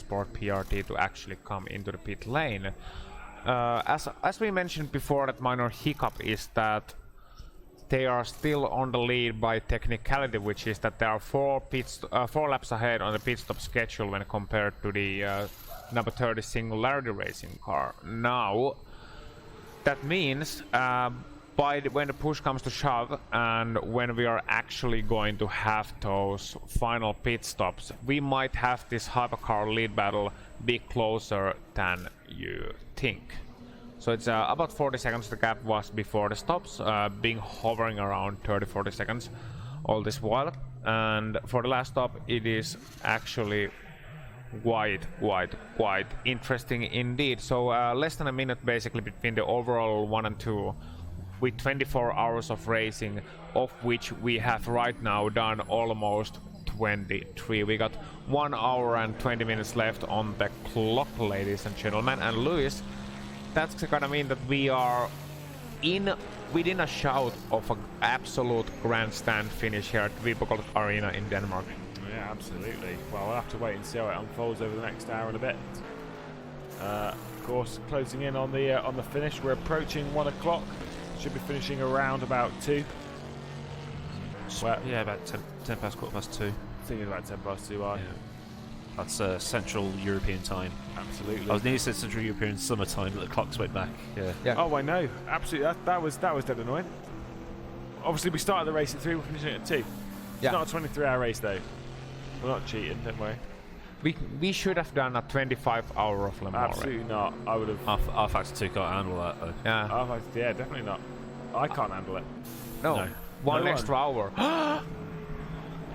esport PRT to actually come into the pit lane. As we mentioned before, that minor hiccup is that they are still on the lead by technicality, which is that there are 4 laps ahead on the pit stop schedule when compared to the number 30 Singularity racing car. Now, that means when the push comes to shove and when we are actually going to have those final pit stops, we might have this hypercar lead battle be closer than you think. So it's about 40 seconds the gap was before the stops, being hovering around 30-40 seconds all this while. And for the last stop, it is actually quite interesting indeed. So less than a minute basically between the overall 1 and 2, with 24 hours of racing, of which we have right now done almost 23. We got 1 hour and 20 minutes left on the clock, ladies and gentlemen. And Lewis, that's gonna mean that we are within a shout of an absolute grandstand finish here at Viborg Arena in Denmark. Yeah, absolutely. Well, we'll have to wait and see how it unfolds over the next hour and a bit. Of course, closing in on the finish, we're approaching 1 o'clock. Should be finishing around about 2. Well, yeah, about 10 past, quarter past 2. I think it's about 10 past 2. Yeah. That's Central European time. Absolutely. I was nearly said Central European summer time, but the clocks went back. Yeah. Oh, I know. Absolutely. That was dead annoying. Obviously, we started the race at 3. We're finishing at 2. It's not a 23-hour race though. We're not cheating. Don't worry. We should have done a 25-hour of Le Mans. Absolutely not. I would have. Our Factor 2 can't handle that though. Yeah. Yeah, definitely not. I can't handle it. No. One extra hour.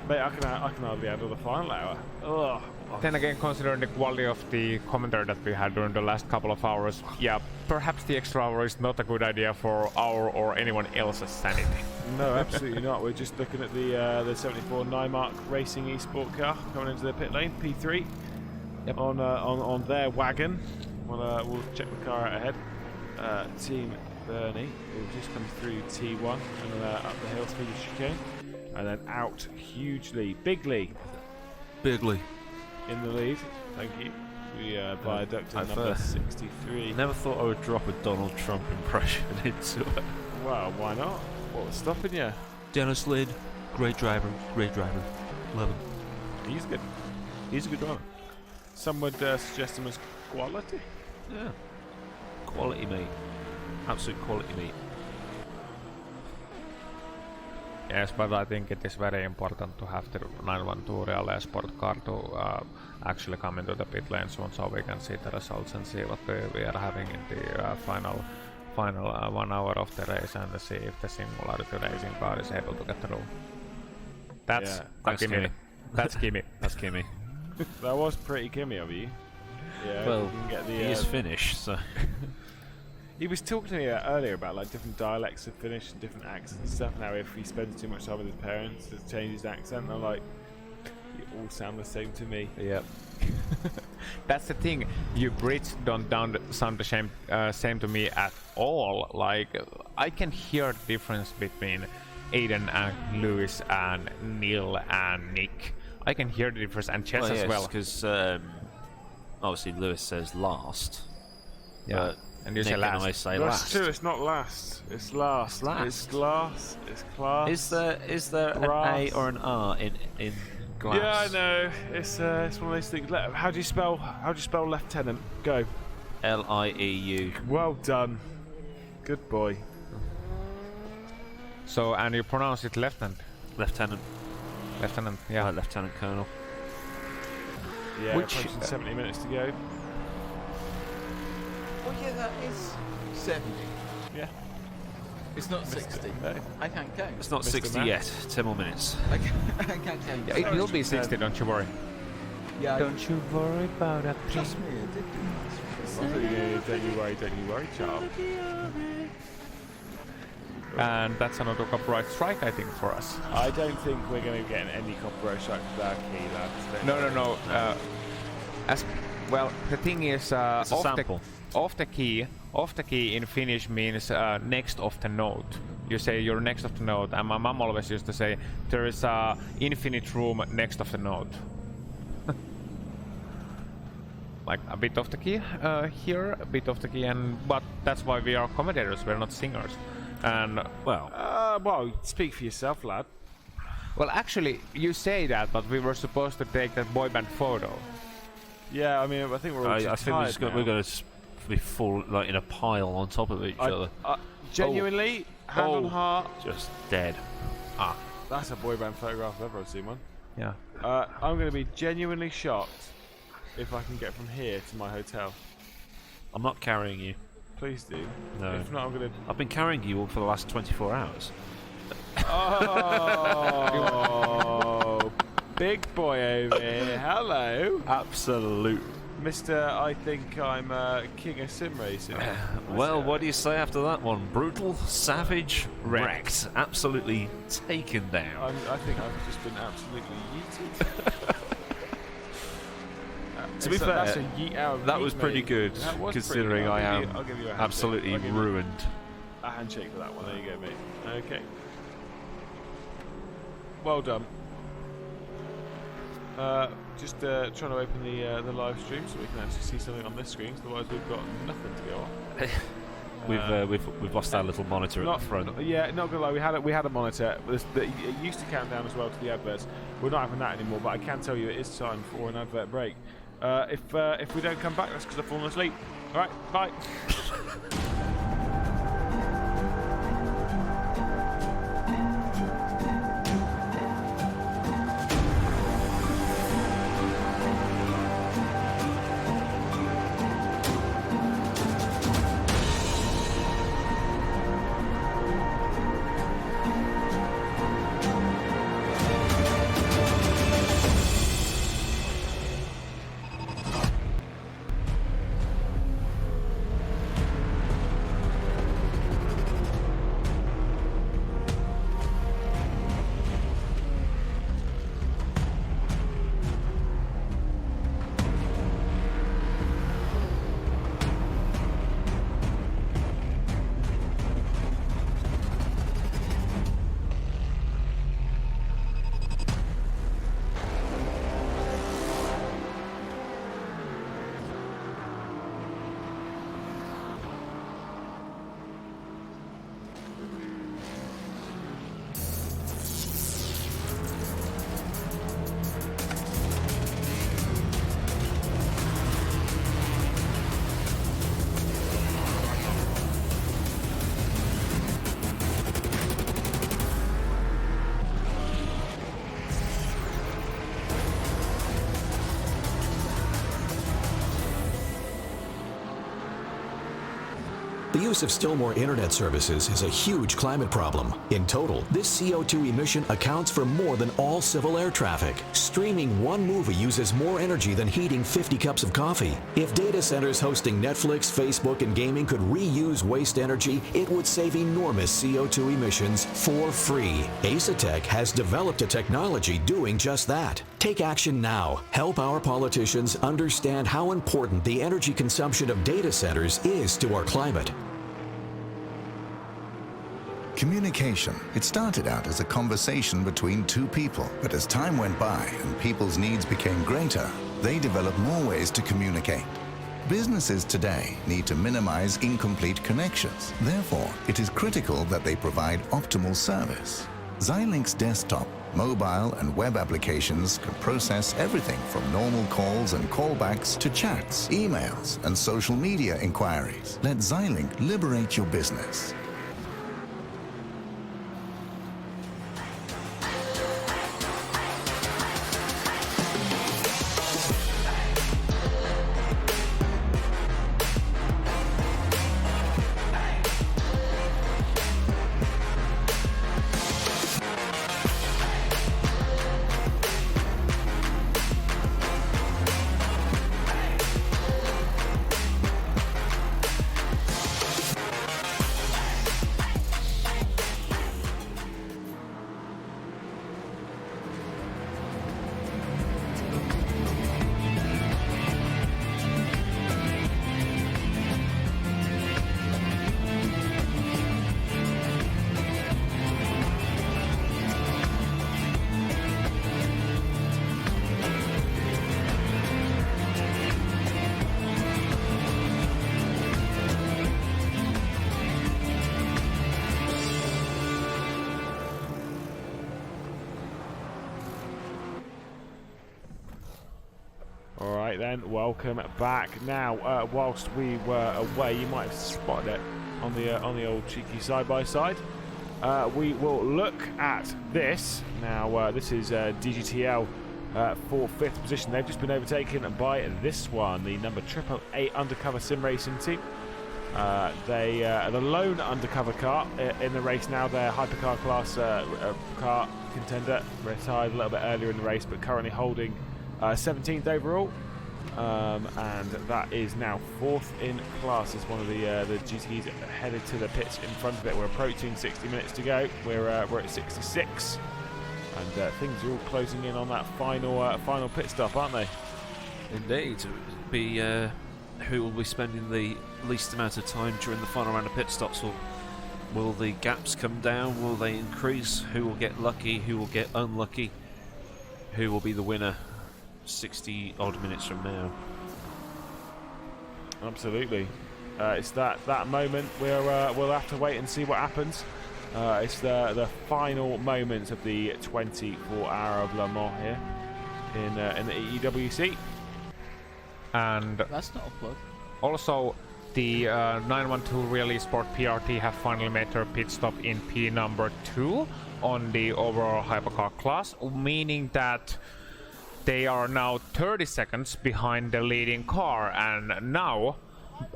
Mate, I can hardly handle the final hour. Ugh. Then again, considering the quality of the commentary that we had during the last couple of hours, yeah, perhaps the extra hour is not a good idea for our or anyone else's sanity. No, absolutely not. We're just looking at the 74 Nymark Racing Esport car coming into the pit lane, P3, on their wagon. We'll check the car out ahead. Team Bernie will just come through T1 and up the hill through the chicane, and then out hugely, bigly in the lead. Thank you. We viaduct at number 63. Never thought I would drop a Donald Trump impression into it. Well, why not? What was stopping you? Dennis Lid, great driver, love him. He's good. He's a good driver. Some would suggest him as quality. Yeah, quality mate, absolute quality mate. Yes, but I think it is very important to have the 912 Real Esport car to actually come into the pit lane soon, so we can see the results and see what we are having in the final 1 hour of the race, and see if the Singularity racing car is able to get through. That's Kimmy. That's Kimmy. That's Kimmy. That was pretty Kimmy of you. Yeah. Well, get the, he is Finnish, so. He was talking to me earlier about like different dialects of Finnish and different accents and stuff. Now, if he spends too much time with his parents, to change his accent. And I'm like, you all sound the same to me. Yep. That's the thing. You Brits don't sound the same to me at all. Like, I can hear the difference between Aiden and Lewis and Neil and Nick. I can hear the difference, and Chess as well. Because obviously Lewis says last. Yeah. And you say last. And I say That's last. true. It's not last. It's last. It's glass. It's class. Is there Grass. an A or an R in glass? Yeah, I know. It's one of those things. How do you spell lieutenant? Go. L-I-E-U. Well done. Good boy. So, and you pronounce it lieutenant. Lieutenant. Lieutenant, yeah. Like Lieutenant Colonel. Yeah, Which, approaching 70 minutes to go. Oh yeah, that is 70. Yeah. It's not 60. No. I can't count. It's not Mr. 60 Matt. yet. 10 more minutes. I can't count. Yeah, it will be 60, don't you worry. Yeah. Don't you worry about that. Trust me, it did Don't you worry, child. And that's another copyright strike, I think, for us. I don't think we're going to get any copyright strike for that key, lads. No. As well, the thing is, It's a sample. Off the key in Finnish means next of the note. You say you're next of the note, and my mom always used to say there is a infinite room next of the note. like a bit of the key here, a bit of the key, but that's why we are commentators. We're not singers. And Well, speak for yourself, lad. well, actually, you say that, but we were supposed to take that boy band photo. Yeah, I mean, I think we're all too I think tired we're going to be full like in a pile on top of each other. Genuinely, hand on heart, Just dead. that's a boy band photograph I've ever seen one. Yeah. I'm going to be genuinely shocked if I can get from here to my hotel. I'm not carrying you. Please do. No. If not, I'm going to... I've been carrying you for the last 24 hours. Oh, big boy over here. Hello. Absolute. Mr. I think I'm king of sim racing. Well, what do you say after that one? Brutal, savage, wrecked. Absolutely taken down. I think I've just been absolutely yeeted. To be fair, that's a yeet out of that yeet, was pretty mate. good, That was considering pretty good. I am I'll give you a handshake. absolutely I'll give you ruined. a handshake for that one. There you go, mate. Okay. Well done. Just trying to open the live stream so we can actually see something on this screen. Otherwise, we've got nothing to go on. We've lost our little monitor at the front. Not gonna lie, we had a monitor. It used to count down as well to the adverts. We're not having that anymore, but I can tell you it is time for an advert break. If we don't come back, that's because I've fallen asleep. All right, bye. The use of still more internet services is a huge climate problem. In total, this CO2 emission accounts for more than all civil air traffic. Streaming one movie uses more energy than heating 50 cups of coffee. If data centers hosting Netflix, Facebook, and gaming could reuse waste energy, it would save enormous CO2 emissions for free. Asetek has developed a technology doing just that. Take action now. Help our politicians understand how important the energy consumption of data centers is to our climate. Communication. It started out as a conversation between two people, but as time went by and people's needs became greater, they developed more ways to communicate. Businesses today need to minimize incomplete connections. Therefore, it is critical that they provide optimal service. Xilinx desktop, mobile and web applications can process everything from normal calls and callbacks to chats, emails, and social media inquiries. Let Xilinx liberate your business. then. Welcome back. Now, whilst we were away, you might have spotted it on the old cheeky side-by-side. We will look at this. Now, this is DGTL for 5th position. They've just been overtaken by this one, the number 888 Undercover Sim Racing team. They are the lone undercover car in the race now. Their hypercar class car contender retired a little bit earlier in the race, but currently holding 17th overall. And that is now 4th in class as one of the GTs headed to the pits in front of it. We're approaching 60 minutes to go. We're at 66, and things are all closing in on that final pit stop, aren't they? Indeed. It would be who will be spending the least amount of time during the final round of pit stops. Will the gaps come down? Will they increase? Who will get lucky? Who will get unlucky? Who will be the winner 60 odd minutes from now? Absolutely. It's that moment where we'll have to wait and see what happens. It's the final moments of the 24-hour of Le Mans here in the EWC. And That's not a plug. also, the 912 Real Esport PRT have finally made their pit stop in P number 2 on the overall hypercar class, meaning that they are now 30 seconds behind the leading car. And now,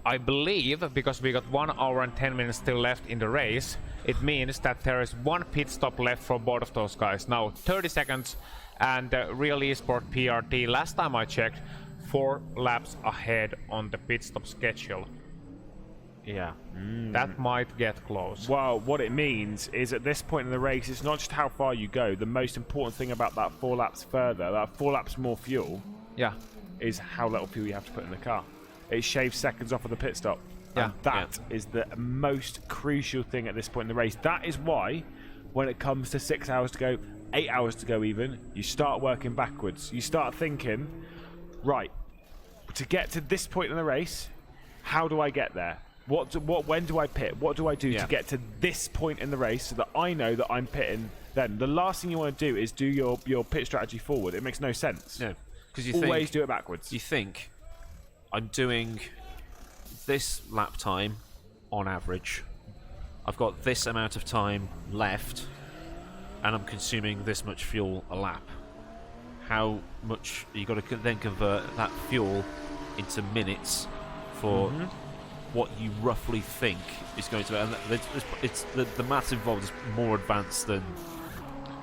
I believe, because we got 1 hour and 10 minutes still left in the race, it means that there is 1 pit stop left for both of those guys. Now 30 seconds, and Real Esport PRT, last time I checked, 4 laps ahead on the pit stop schedule. Yeah. That might get close. Well, what it means is at this point in the race, it's not just how far you go. The most important thing about that 4 laps further, that 4 laps more fuel, Yeah. is how little fuel you have to put in the car. It shaves seconds off of the pit stop. Yeah. And that is the most crucial thing at this point in the race. That is why, when it comes to 6 hours to go, 8 hours to go even, you start working backwards. You start thinking, right, to get to this point in the race, how do I get there? When do I pit? What do I do to get to this point in the race so that I know that I'm pitting then? The last thing you want to do is do your pit strategy forward. It makes no sense. No, because you always do it backwards. You think, I'm doing this lap time on average. I've got this amount of time left, and I'm consuming this much fuel a lap. How much you got to then convert that fuel into minutes for what you roughly think is going to be. And it's the maths involved is more advanced than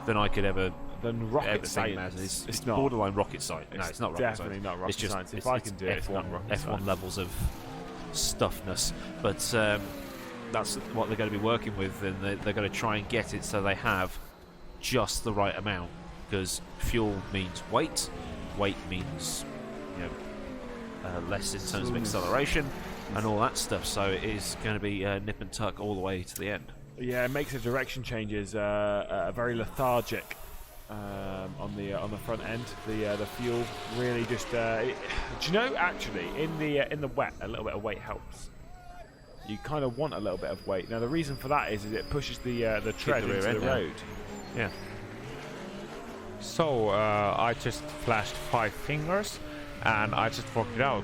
I could ever rocket think science. It's not borderline rocket science. No, it's not rocket science. Definitely not rocket It's just science. If it's, I it's can do it, it's not rocket F1 science. levels of stuffness. But that's what they're going to be working with, and they're going to try and get it so they have just the right amount. Because fuel means weight means less in terms of acceleration and all that stuff. So it is going to be nip and tuck all the way to the end. Yeah, it makes the direction changes very lethargic on the front end. The fuel really just. Do you know, actually, in the wet, a little bit of weight helps. You kind of want a little bit of weight. Now the reason for that is it pushes the tread into the road. Yeah. So I just flashed 5 fingers and I just worked it out.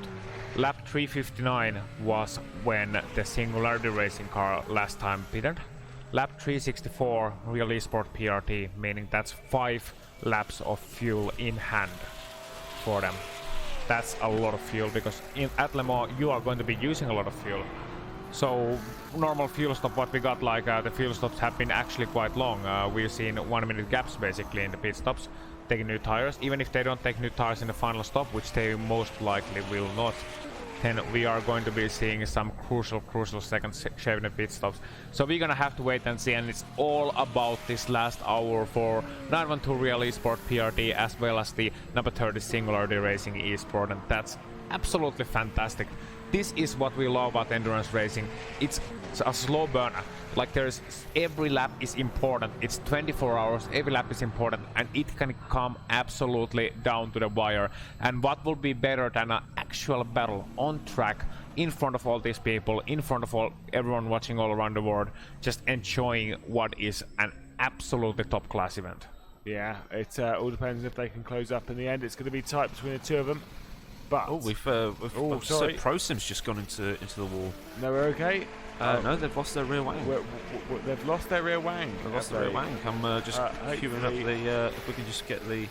Lap 359 was when the Singularity Racing car last time pitted. Lap 364 Real Esport PRT, meaning that's 5 laps of fuel in hand for them. That's a lot of fuel, because at Le Mans you are going to be using a lot of fuel. So normal fuel stop, what we got, like the fuel stops have been actually quite long. We've seen 1 minute gaps basically in the pit stops, taking new tires. Even if they don't take new tires in the final stop, which they most likely will not, then we are going to be seeing some crucial seconds shaving the pit stops. So we're gonna have to wait and see, and it's all about this last hour for 912 Real Esport PRT as well as the number 30 Singularity Racing Esport, and that's absolutely fantastic. This is what we love about endurance racing. It's a slow burner. Like, there's every lap is important. It's 24 hours, every lap is important, and it can come absolutely down to the wire. And what will be better than an actual battle on track, in front of all these people, in front of everyone watching all around the world, just enjoying what is an absolutely top class event. Yeah, it all depends if they can close up in the end. It's going to be tight between the two of them. But we've Oh, so sorry. ProSim's just gone into the wall. no, we're okay. No, they've lost their rear wang. They've lost their rear wang. They've lost their rear wang. I'm just queuing up hopefully- the. If we can just get the.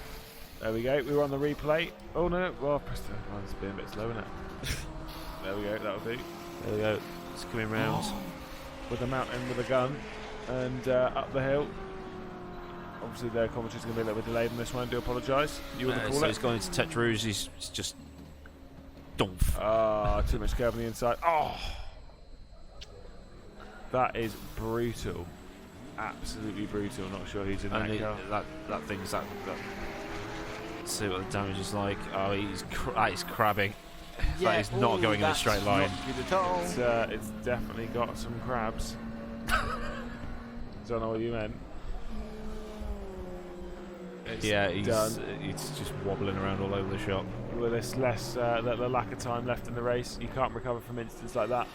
There we go. We were on the replay. Oh no! Well, press the. Oh, it's been a bit slow, isn't it? There we go. That'll do. There we go. It's coming round. With the mountain with a gun and up the hill. Obviously, their commentary's going to be a little bit delayed on this one. I do apologise. You would call So it. he's gone into Tete Rouge. He's just. Donf. Ah, too much curve on the inside. Oh, that is brutal. Absolutely brutal. Not sure who's in that And car. that thing's that. Let's see what the damage is like. Oh, that is crabbing. That is not going in a straight line. Not good at all. It's definitely got some crabs. Don't know what you meant. It's done. It's just wobbling around all over the shop. With this the lack of time left in the race, you can't recover from incidents like that.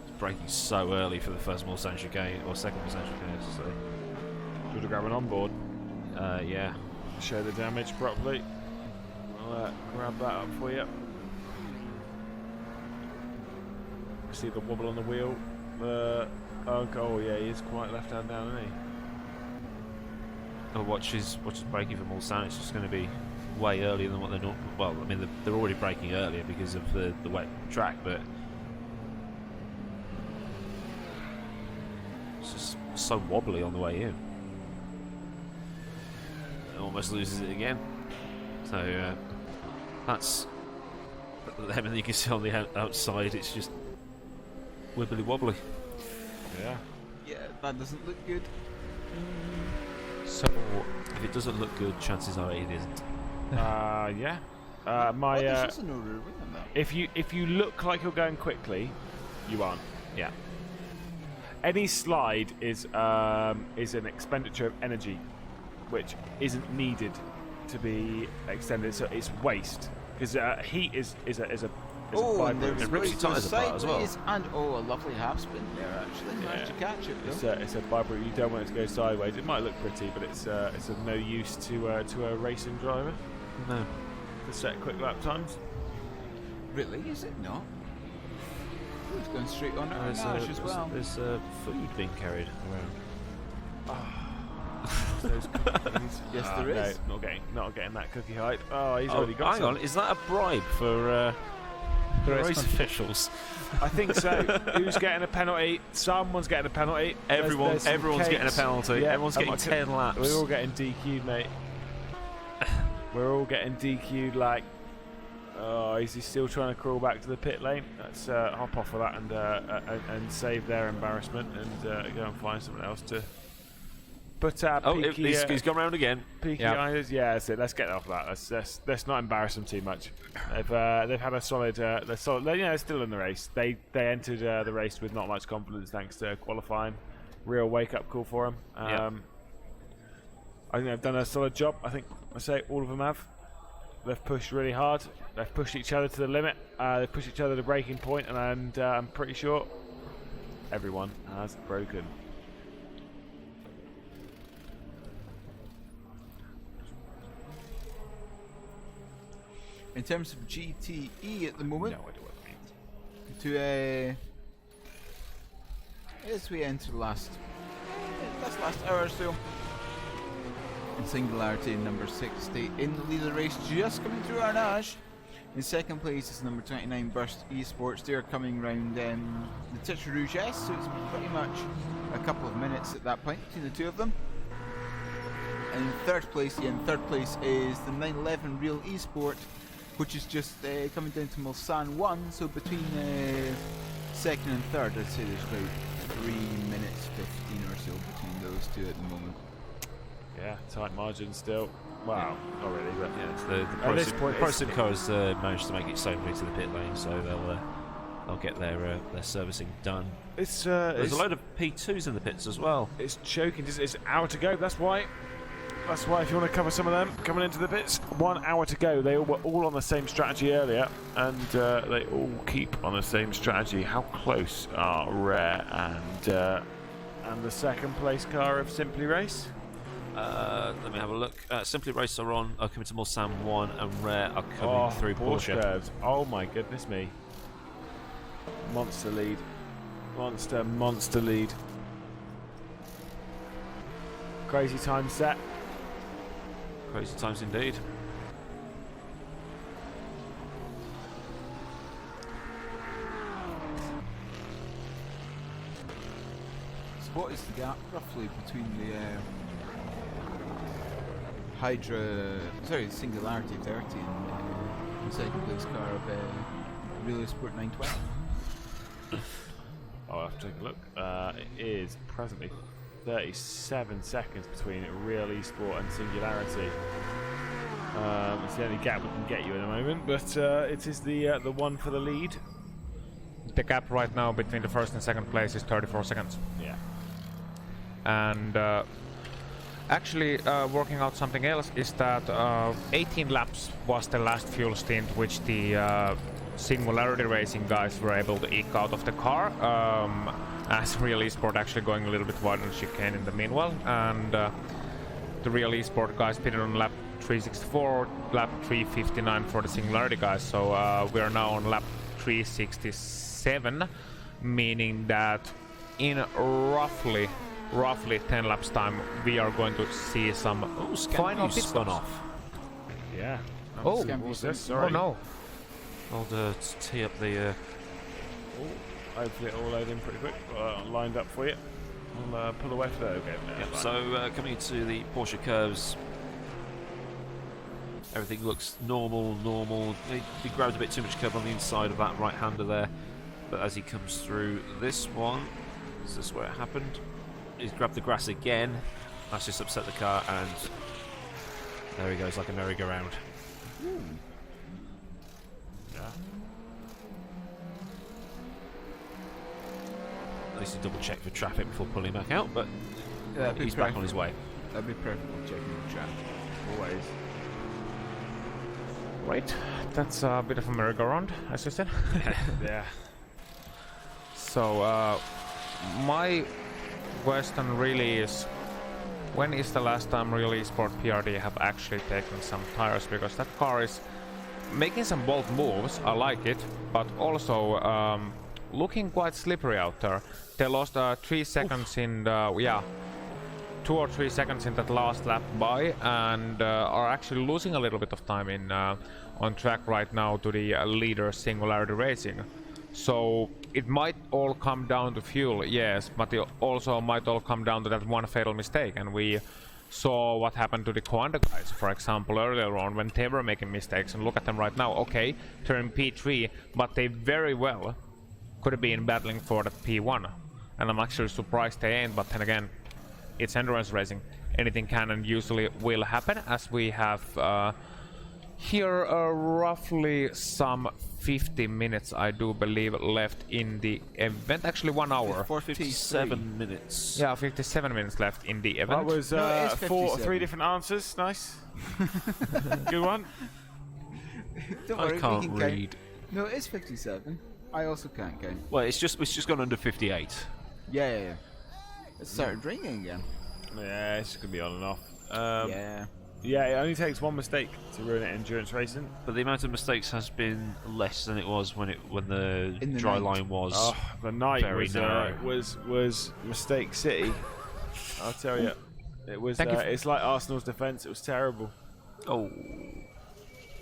It's braking so early for the first Mulsanne chicane or second Mulsanne chicane. So Should have grabbed an onboard. yeah. Show the damage properly. I'll grab that up for you. See the wobble on the wheel. Oh yeah, he is quite left hand down, isn't he? Oh, watch his braking for Mulsanne. It's just going to be way earlier than what they're not. Well, I mean they're already braking earlier because of the wet track, but it's just so wobbly on the way in. It almost loses it again. So that's them, and you can see on the outside it's just wibbly wobbly. Yeah. Yeah, that doesn't look good. So if it doesn't look good, chances are it isn't. Yeah. There's no rear wing on that. If you look like you're going quickly, you aren't. Yeah. Any slide is an expenditure of energy, which isn't needed to be extended. So it's waste because heat is a Oh, and byproduct. there's It rips your tyres apart as well. sideways, and a lovely half spin there actually. Managed to catch it though. It's a byproduct. You don't want it to go sideways. It might look pretty, but it's of no use to a racing driver No. to set quick lap times. Really? Is it not? Oh, it's going straight on our There's, dash as well. there's food being carried around. Those cookies. Yes, there is. No, not getting that cookie height. Oh, he's already got hang some. on, is that a bribe for race officials? I think so. Who's getting a penalty? Someone's getting a penalty. Everyone's There's some getting a cakes. penalty. Yeah, Everyone's getting 10 laps. We're all getting DQ'd, mate. We're all getting DQ'd. Like, oh, is he still trying to crawl back to the pit lane? Let's hop off of that and save their embarrassment and go and find someone else to. But Peaky, he's gone round again. Peaky Eyes, yeah, that's it. Let's get off that. Let's not embarrass them too much. They've had a solid. They're solid. They're still in the race. They entered the race with not much confidence thanks to qualifying. Real wake up call for them. I think they've done a solid job. I think I say all of them have. They've pushed really hard. They've pushed each other to the limit. They've pushed each other to breaking point, and I'm pretty sure everyone has broken. In terms of GTE at the moment, No idea what it means. to as we enter the last hour or so. In Singularity, number 60 in the lead of the race, just coming through Arnage. In second place is number 29 Burst Esports. They're coming round the Tete Rouge S, so it's pretty much a couple of minutes at that point between the two of them. And in third place is the 911 Real Esport, which is just coming down to Mulsanne 1, so between second and third I'd say there's about 3 minutes 15 or so between those two at the moment. Yeah, tight margin still. Wow, not really, but Yeah, it's the At this point, ProSim cars managed to make it safely to the pit lane, so they'll get their servicing done. it's There's a load of P2s in the pits as well. it's choking. It's an hour to go. That's why. If you want to cover some of them coming into the pits, 1 hour to go. They were all on the same strategy earlier, and they all keep on the same strategy. How close are Rare and the second place car of Simply Race? Let me have a look. Simply Race are coming to Mulsanne 1, and Rare are coming through Porsche. Curves. Oh my goodness me. Monster lead. Monster lead. Crazy time set. Crazy times indeed. So what is the gap roughly between the Singularity 30 and the second place car of Relay Sport 912? I'll have to take a look. It is presently 37 seconds between Real Esport and Singularity. It's the only gap we can get you in a moment, but it is the one for the lead. The gap right now between the first and second place is 34 seconds. Yeah. And actually, working out something else is that 18 laps was the last fuel stint which the Singularity Racing guys were able to eke out of the car, as Real Esport actually going a little bit wide on the chicane in the meanwhile, and the Real Esport guys pitted on lap 364, lap 359 for the Singularity guys, so we are now on lap 367, meaning that in roughly 10 laps time we are going to see some final pit spun stops. off. Yeah. Oh, sorry. oh no. I'll tee up the. Hopefully it all load in pretty quick. Lined up for you. I'll pull away for that. Okay. Yep, so coming into the Porsche curves, everything looks normal. He grabbed a bit too much curve on the inside of that right-hander there, but as he comes through this one, is this where it happened? He's grabbed the grass again. That's just upset the car, and there he goes like a merry-go-round. Yeah. At least he double-checked for traffic before pulling back out, but That'd he's be back on his way. That'd be preferable checking the track. Always. Right, that's a bit of a merry-go-round, as you said. Yeah. So, my question really is, when is the last time Real Esport PRD have actually taken some tires? Because that car is making some bold moves, I like it, but also looking quite slippery out there. They lost 3 seconds in the, 2 or 3 seconds in that last lap by, and are actually losing a little bit of time in on track right now to the leader Singularity Racing. So it might all come down to fuel, yes, but it also might all come down to that one fatal mistake. And we saw what happened to the Coanda guys, for example, earlier on when they were making mistakes. And look at them right now. Okay, they're in P3, but they very well could have been battling for that P1. And I'm actually surprised they ain't, but then again, it's endurance racing. Anything can and usually will happen, as we have here roughly some 50 minutes, I do believe, left in the event. Actually 1 hour. 57 minutes. Yeah, 57 minutes left in the event. That was No, it is 3 different answers. Nice. Good one. Don't I worry, we can't can read. Count. No, it is 57. I also can't count. Well, it's just gone under 58. Yeah. It started ringing again. Yeah, it's just gonna be on and off. Yeah. Yeah, it only takes one mistake to ruin it in endurance racing. But the amount of mistakes has been less than it was when the In the dry night. line was. Oh, the night very narrow. was mistake city. I'll tell you, it was. Thank you for- It's like Arsenal's defence. It was terrible. Oh,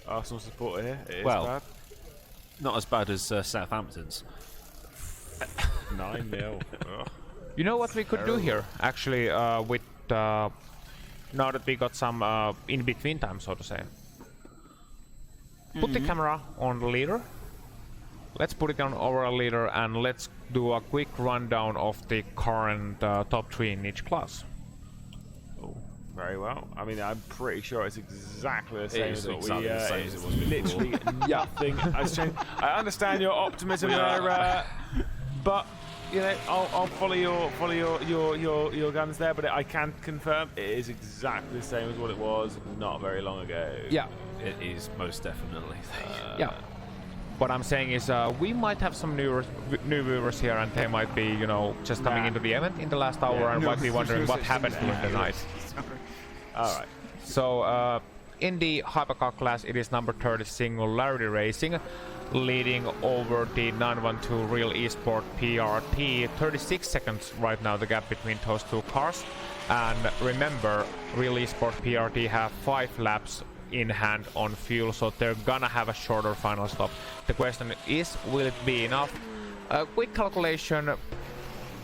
Arsenal supporter here. It is Well. bad. not as bad as Southampton's. 9-0. You know what we could do here, actually, with now that we got some in-between time, so to say. Put the camera on the leader. Let's put it on our leader and let's do a quick rundown of the current top 3 in each class. Very well. I mean, I'm pretty sure it's exactly the same is as what exactly the same as it was before. Literally nothing has changed. I understand your optimism there, but you know, I'll follow your guns there. But I can confirm it is exactly the same as what it was not very long ago. Yeah, It is most definitely. yeah. What I'm saying is we might have some new viewers here, and they might be, you know, just coming into the event in the last hour and might be wondering what happened during the night. All right. So in the hypercar class, it is number 30 Singularity Racing, leading over the 912 Real Esport PRT. 36 seconds right now, the gap between those two cars. And remember, Real Esport PRT have 5 laps in hand on fuel, so they're gonna have a shorter final stop. The question is, will it be enough? Quick calculation,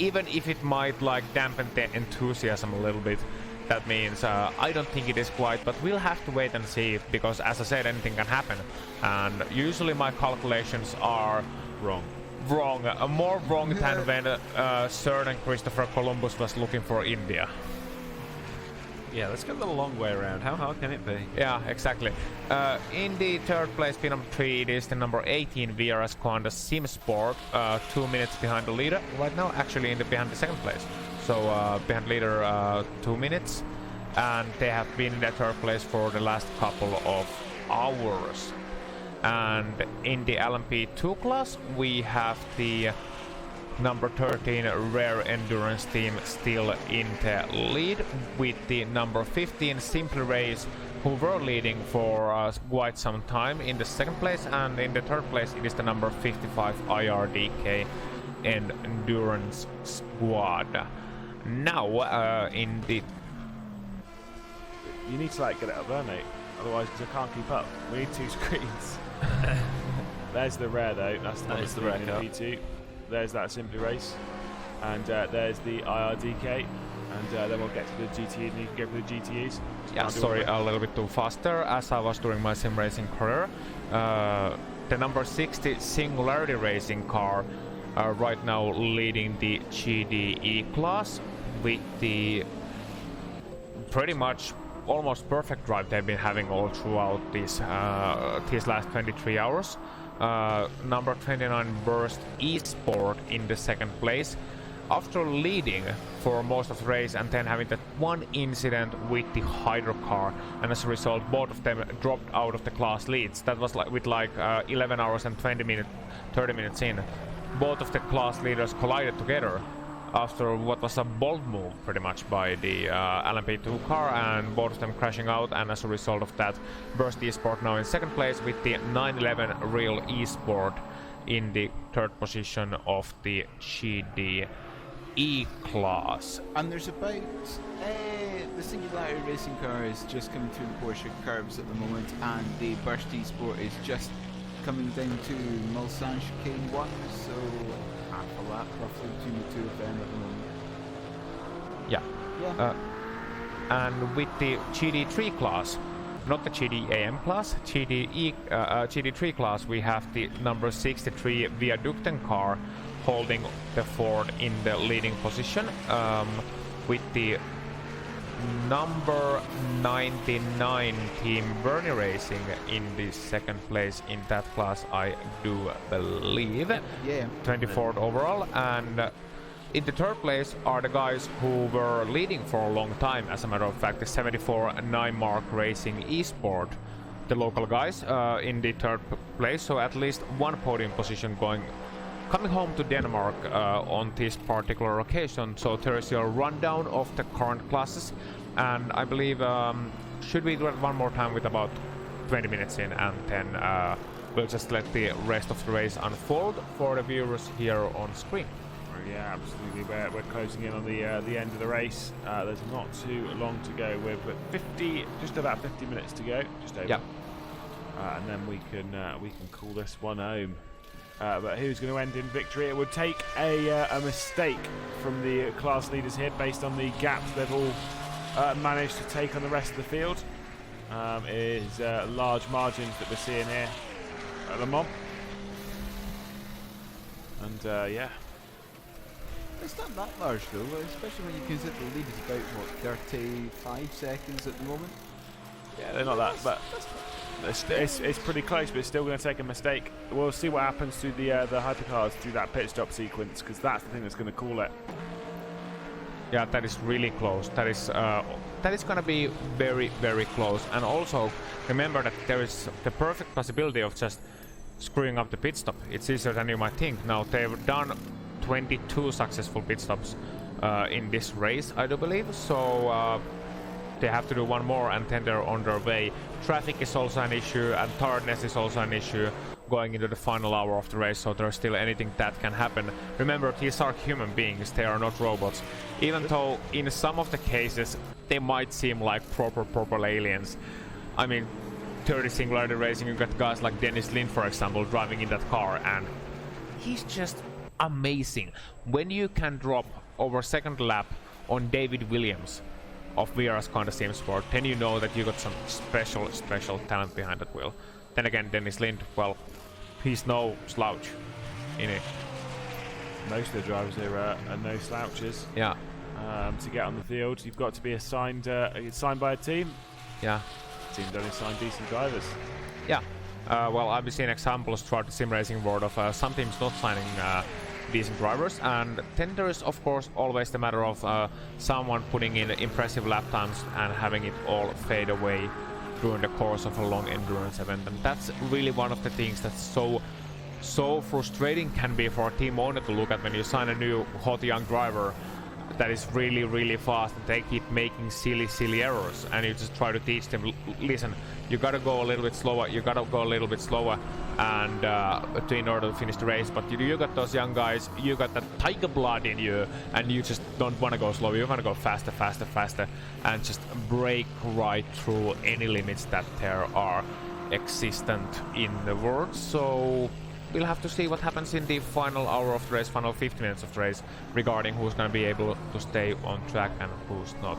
even if it might like dampen the enthusiasm a little bit, that means I don't think it is quite, but we'll have to wait and see, because as I said, anything can happen. And usually my calculations are Wrong. More wrong than when Sir and Christopher Columbus was looking for India. Yeah, let's go the long way around. How hard can it be? Yeah, exactly. In the third place, pin number 3, it is the number 18 VRS Honda Sim Sport, 2 minutes behind the leader right now, actually behind the second place. So behind leader 2 minutes, and they have been in the third place for the last couple of hours. And in the LMP2 class, we have the number 13 Rare Endurance team still in the lead, with the number 15 Simply Race, who were leading for quite some time, in the second place. And in the third place, it is the number 55 IRDK Endurance Squad. Now in the... You need to like get it up there, mate. Otherwise, because I can't keep up. We need 2 screens. There's the Rare though. That's the one is the that's Rare in P2. There's that Simply Race, and there's the IRDK, and then we'll get to the GT, and you can go for the GTEs. Yeah, sorry, a little bit too faster, as I was during my sim racing career. The number 60 Singularity Racing car right now leading the GDE class with the pretty much almost perfect drive they've been having all throughout these last 23 hours. Number 29 Burst Esport in the second place, after leading for most of the race and then having that one incident with the Hydro car, and as a result both of them dropped out of the class leads. That was like with 11 hours and 30 minutes in, both of the class leaders collided together after what was a bold move pretty much by the LMP2 car, and both of them crashing out. And as a result of that, Burst Esport now in second place with the 911 Real Esport in the third position of the GDE class. And there's about the Singularity Racing car is just coming through the Porsche curves at the moment, and the Burst Esport is just coming down to Mulsanne Chicane 1, so half a lap roughly between the two of them at the moment. Yeah. Yeah. And with the GD3 class, not the GDAM class, GD3 class, we have the number 63 Viaducten car holding the Ford in the leading position, with the number 99 team Bernie Racing in the second place in that class, I do believe. Yeah. 24th overall. And in the third place are the guys who were leading for a long time, as a matter of fact, the 74 Nymark Racing Esport, the local guys, in the third place. So at least one podium position coming home to Denmark on this particular occasion. So there is your rundown of the current classes, and I believe should we do it one more time with about 20 minutes in, and then we'll just let the rest of the race unfold for the viewers here on screen. Yeah, absolutely. We're closing in on the end of the race. There's not too long to go. We're just about 50 minutes to go, just over. Yep. And then we can call this one home. But who's going to end in victory? It would take a mistake from the class leaders here, based on the gaps they've all managed to take on the rest of the field. It is large margins that we're seeing here at Le Mans. And yeah. It's not that large though, especially when you consider the lead is about, 35 seconds at the moment. Yeah, they're not that, but it's pretty close, but it's still going to take a mistake. We'll see what happens to the hypercars through that pit stop sequence, because that's the thing that's going to call it. Yeah, that is really close. That is going to be very, very close. And also remember that there is the perfect possibility of just screwing up the pit stop. It's easier than you might think. Now they've done 22 successful pit stops in this race, I do believe. So They have to do one more and then they're on their way. Traffic is also an issue and tiredness is also an issue going into the final hour of the race, so there's still anything that can happen. Remember, these are human beings, they are not robots. Even though in some of the cases they might seem like proper aliens. I mean, 30 Singularity Racing, you got guys like Dennis Lind, for example, driving in that car, and he's just amazing. When you can drop over second lap on David Williams of VR's kind of sim sport, then you know that you got some special talent behind that wheel. Then again, Dennis Lind, well, he's no slouch in it. Most of the drivers here are no slouches. Yeah. To get on the field, you've got to be signed by a team. Yeah. Teams only sign decent drivers. Yeah. Well, I've seen examples throughout the sim racing world of some teams not signing decent drivers, and then there is of course always the matter of someone putting in impressive lap times and having it all fade away during the course of a long endurance event. And that's really one of the things that's so frustrating can be for a team owner to look at when you sign a new hot young driver that is really fast and they keep making silly errors, and you just try to teach them, listen, you gotta go a little bit slower, and in order to finish the race. But you got those young guys, you got that tiger blood in you, and you just don't want to go slow, you want to go faster, and just break right through any limits that there are existent in the world. So we'll have to see what happens in the final hour of the race, final 50 minutes of the race, regarding who's going to be able to stay on track and who's not.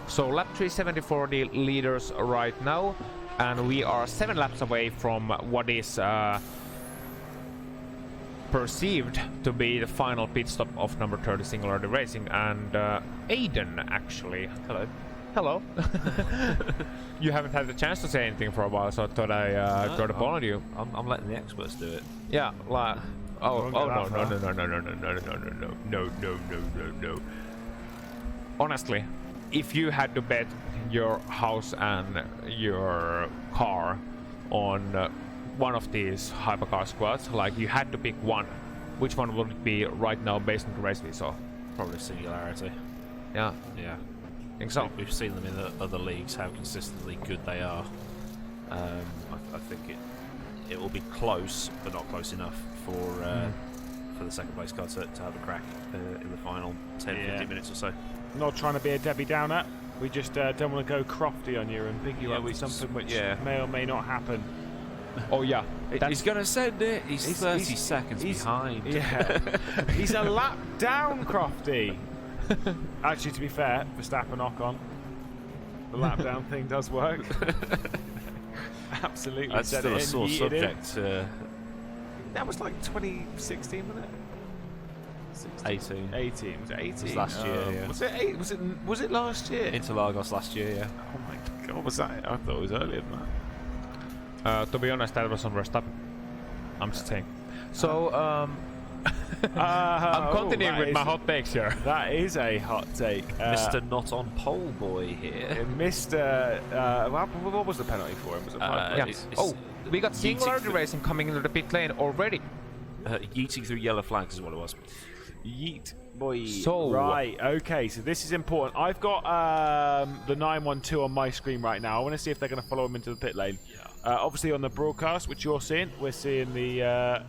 So lap 374, the leaders right now, and we are 7 laps away from what is perceived to be the final pit stop of number 30 Singularity Racing, and Aiden actually. Hello. You haven't had the chance to say anything for a while, so I thought I throw the ball on you. I'm letting the experts do it. Yeah, like, no. Honestly, if you had to bet your house and your car on one of these hypercar squads, like you had to pick one, which one would it be right now based on the race we saw? Probably Singularity. Yeah. Yeah. Think so. We've seen them in the other leagues, how consistently good they are. I think it will be close, but not close enough for the second place car to have a crack in the final 10-15 minutes or so. Not trying to be a Debbie Downer. We just don't want to go crofty on you and pick you up with something which may or may not happen. Oh yeah, he's going to send it. He's 30 seconds behind. Yeah, he's a lap down, Crofty. Actually, to be fair, Verstappen knock on. The lap down thing does work. Absolutely. That's still a sore subject. That was like 2016, wasn't it? 18. 18. Was it 18? It was last year, yeah. Was it 8? Was it last year? Interlagos last year, yeah. Oh my god, was that? I thought it was earlier than that. To be honest, that was on Verstappen. I'm just saying. So, I'm continuing with my hot takes here. That is a hot take. Mr. Not on Pole Boy here. Mr. What was the penalty for him? Was it 5 points? We got Singularity Racing coming into the pit lane already. Yeeting through yellow flags is what it was. Yeet, boy. So right, okay, so this is important. I've got the 912 on my screen right now. I want to see if they're going to follow him into the pit lane. Obviously on the broadcast, which you're seeing, we're seeing the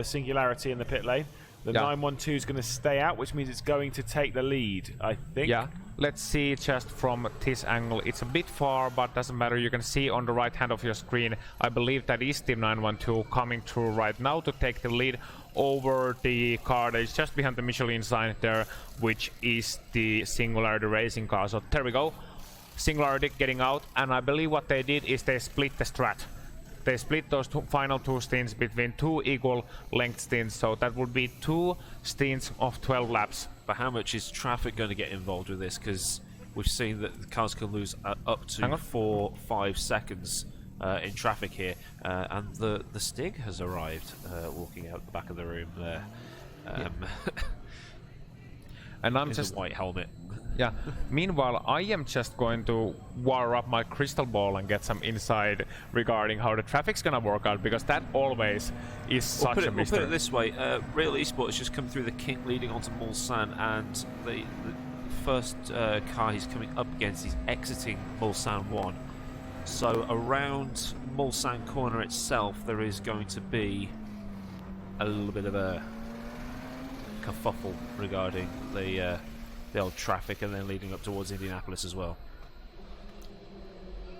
Singularity in the pit lane. The 912 is going to stay out, which means it's going to take the lead, I think. Yeah, let's see just from this angle. It's a bit far, but doesn't matter. You can see on the right hand of your screen, I believe that is Team 912 coming through right now to take the lead over the car that is just behind the Michelin sign there, which is the Singularity Racing car. So there we go. Singularity getting out, and I believe what they did is they split the strat. They split those final 2 stints between 2 equal length stints, so that would be 2 stints of 12 laps. But how much is traffic going to get involved with this? Because we've seen that the cars can lose up to 4-5 seconds in traffic here, and the Stig has arrived, walking out the back of the room there. And I'm in just a white helmet. Yeah. Meanwhile, I am just going to wire up my crystal ball and get some insight regarding how the traffic's gonna work out, because that always is such a mystery. We'll put it this way: Real Esports has just come through the kink leading onto Mulsanne, and the first car he's coming up against, he's exiting Mulsanne 1. So around Mulsanne corner itself, there is going to be a little bit of a kerfuffle regarding the old traffic, and then leading up towards Indianapolis as well.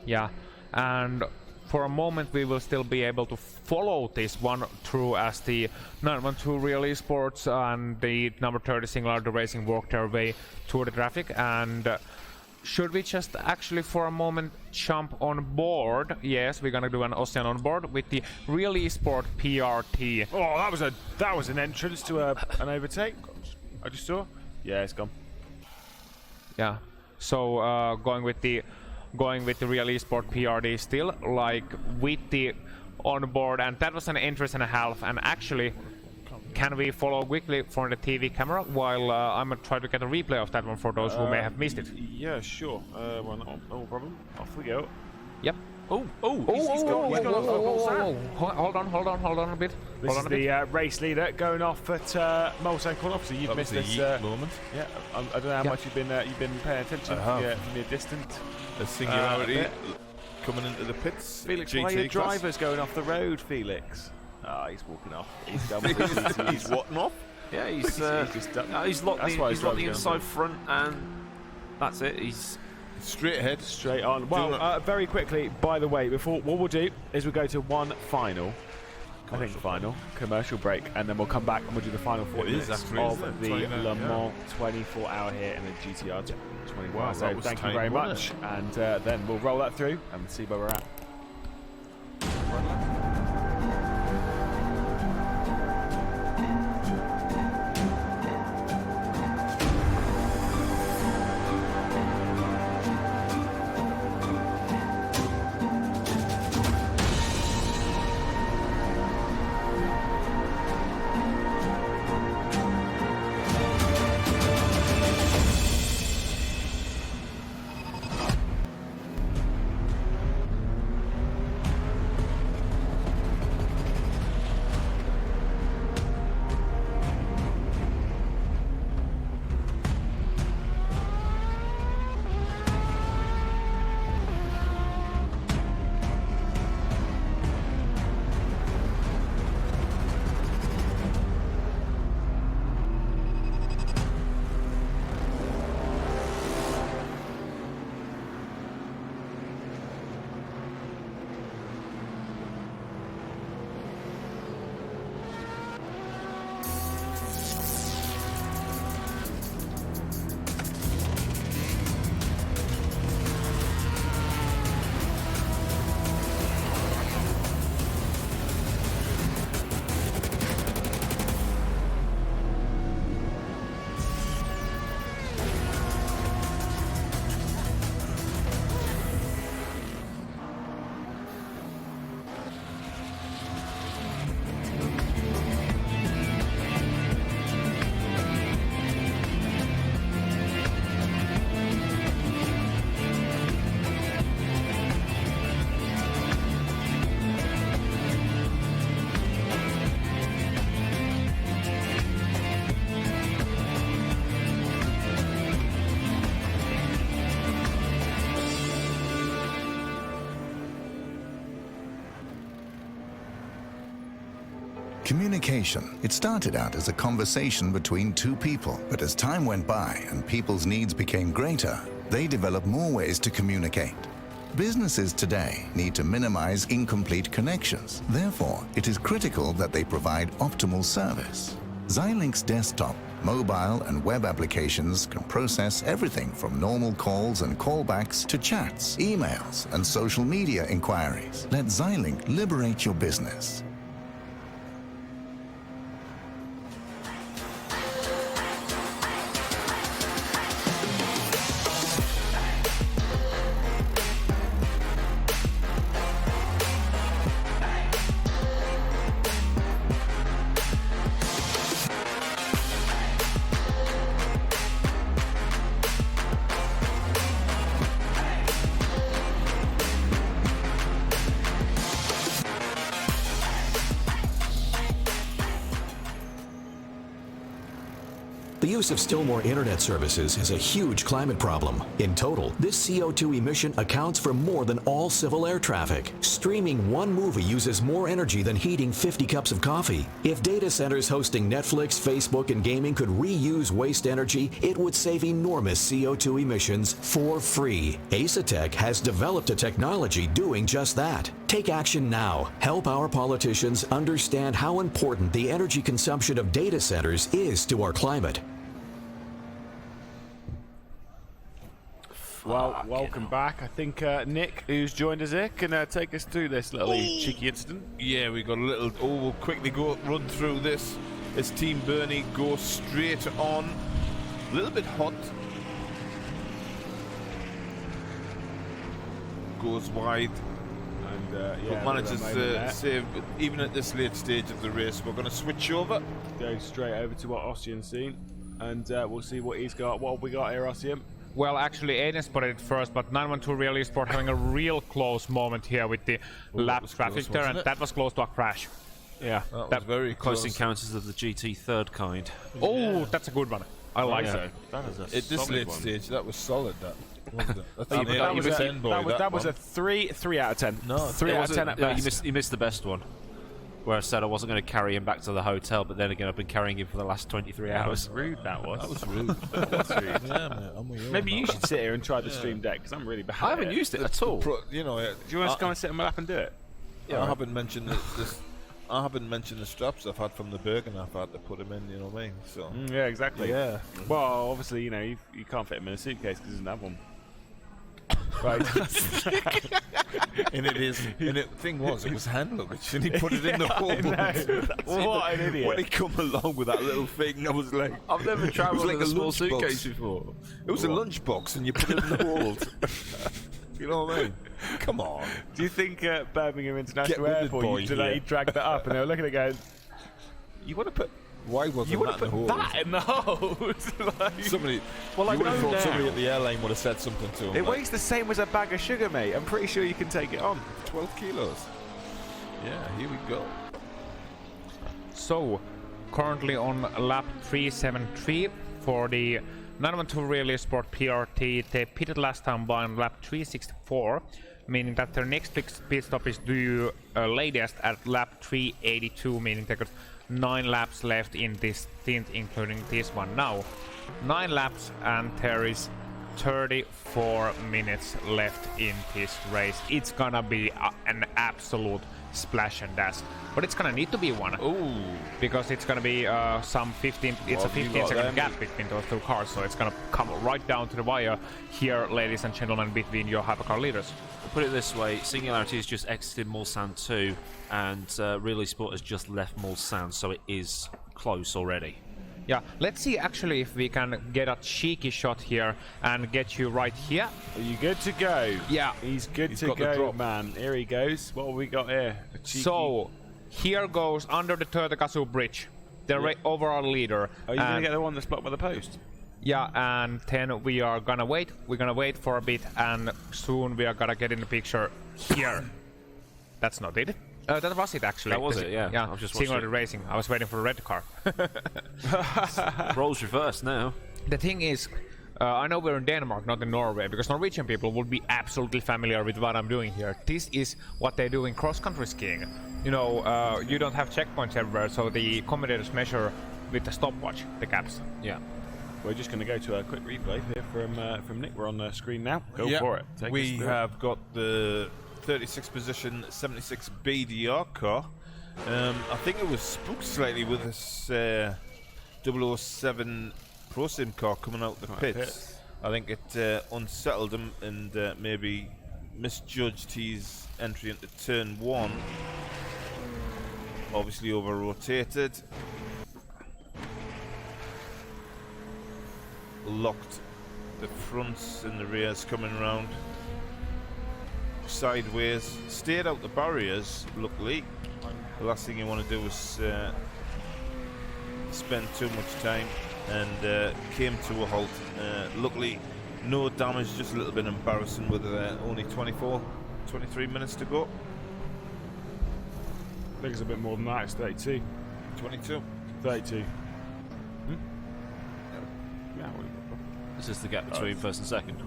Yeah, and for a moment we will still be able to follow this one through as the 912 Real Esports and the number 30 Singularity Racing work their way through the traffic. And should we just actually for a moment jump on board? Yes, we're gonna do an Ocean on board with the Real Esport PRT. Oh, that was an entrance to an overtake. I just saw. Yeah, it's gone. Yeah, so going with the Real Esport PRD still, like with the on board, and that was an entrance and a half. And actually, can we follow quickly from the TV camera while I'm gonna try to get a replay of that one for those who may have missed it? Yeah, sure. Well, no problem. Off we go. Yep. He's gone off Hold on a bit. This is the race leader going off at Mulsanne corner. Obviously, you've That missed was a this yeet moment. Yeah, I don't know how much you've been paying attention from your distant. A Singularity coming into the pits. Felix, GT why are your class. drivers going off the road, Felix? Ah, he's walking off. He's done with it. He's whatting off? Yeah, he's just done. he's locked That's the, why he's his locked the driver's inside front, and that's it. He's Straight ahead. Straight on. Well, very quickly, by the way, before what we'll do is we'll go to one final. I think final commercial break, and then we'll come back and we'll do the final 40 It is minutes actually, of isn't it? the 29, Le yeah. Mans 24-hour here in the GTR 24. Wow, So that was thank you tight, very wasn't much, and then we'll roll that through and see where we're at. Communication. It started out as a conversation between two people, but as time went by and people's needs became greater, they developed more ways to communicate. Businesses today need to minimize incomplete connections. Therefore, it is critical that they provide optimal service. Xilinx desktop, mobile and web applications can process everything from normal calls and callbacks to chats, emails, and social media inquiries. Let Xilinx liberate your business. The use of still more internet services is a huge climate problem. In total, this CO2 emission accounts for more than all civil air traffic. Streaming one movie uses more energy than heating 50 cups of coffee. If data centers hosting Netflix, Facebook, and gaming could reuse waste energy, it would save enormous CO2 emissions for free. Asetek has developed a technology doing just that. Take action now. Help our politicians understand how important the energy consumption of data centers is to our climate. Well, welcome back. I think Nick, who's joined us here, can take us through this little cheeky incident. Yeah, we got a little. Oh, we'll quickly run through this. As Team Bernie goes straight on. A little bit hot. Goes wide. And But manages to save, even at this late stage of the race. We're going to switch over. Go straight over to what Ossian's seen, and we'll see what he's got. What have we got here, Ossian? Well, actually, Aiden spotted it first, but 912 Real Esport having a real close moment here with the lap traffic there, and that was close to a crash. Yeah, that was very Close encounters of the GT third kind. Oh, that's a good one. I like that. it. That is a At this solid late one. stage, that was solid. That wasn't it? That's That was a 10, boy, that was one. a 3 out of 10. No, 3 out of 10 at best. You missed the best one. Where I said I wasn't going to carry him back to the hotel, but then again I've been carrying him for the last 23 hours. Rude that was. That was rude. Yeah, mate, I'm with you on Maybe that you one. should sit here and try the stream deck, because I'm really bad. I haven't used it at all. You know, Do you want us to come and sit on my lap and do it? I haven't mentioned this. I haven't mentioned the straps I've had from the Bergen. I've had to put them in. You know what I mean? So Yeah, exactly. yeah. Well, obviously, you know, you can't fit him in a suitcase because he doesn't have one. Right. And it is. And the thing was, it was hand luggage, and he put it in the hole. What an idiot. When he come along with that little thing, I was like, I've never travelled like with a small lunchbox. suitcase before. It was a lunchbox, and you put it in the hold. You know what I mean? Come on. Do you think Birmingham Get International with it, Airport, boy, they here. dragged that up and they were looking at it going, you want to put Why wasn't that in the hold? that in the hold? Like, Somebody. Well, I you would have know thought now. somebody at the airline would have said something to him. it like, weighs the same as a bag of sugar, mate. I'm pretty sure you can take it on. 12 kilos. Yeah, here we go. So, currently on lap 373 for the 912 Real Esport PRT. They pitted last time by on lap 364, meaning that their next pit stop is due latest at lap 382, meaning they got 9 laps left in this stint, including this one. Now, 9 laps, and there is 34 minutes left in this race. It's gonna be an absolute splash and dash, but it's gonna need to be one. Ooh. Because it's gonna be some 15. It's a What have you 15-second got then? gap between those two cars, so it's gonna come right down to the wire here, ladies and gentlemen, between your hypercar leaders. Put it this way, Singularity has just exited Mulsanne 2, and Relay Sport has just left Mulsanne, so it is close already. Yeah, let's see actually if we can get a cheeky shot here and get you right here. Are you good to go? Yeah. He's good He's to got the go, drop. man. Here he goes. What have we got here? A cheeky- So, here goes under the Törtekasu bridge, the overall leader. Are you going to And- get the one that's blocked by the post? Yeah, and then we are gonna wait. We're gonna wait for a bit, and soon we are gonna get in the picture here. That's not it. That was it actually. That was it, yeah. Yeah, I've just watched Singularity it. Racing. I was waiting for the red car. Roles reversed now. The thing is, I know we're in Denmark, not in Norway, because Norwegian people would be absolutely familiar with what I'm doing here. This is what they do in cross-country skiing. You know, you don't have checkpoints everywhere, so the commentators measure with the stopwatch the gaps. Yeah. We're just going to go to a quick replay here from Nick. We're on the screen now. Go Yeah, for it. Take we us through. have got the 36th position 76 BDR car. I think it was spooked slightly with this 007 Pro Sim car coming out the pits. I think it unsettled him and maybe misjudged his entry into turn 1. Obviously over rotated. Locked the fronts and the rears coming round sideways, stayed out the barriers luckily. The last thing you want to do is spend too much time, and came to a halt. Luckily no damage, just a little bit embarrassing with only 23 minutes to go. I think it's a bit more than that. It's 32. 22. 32. Yeah, This is the gap between first and second.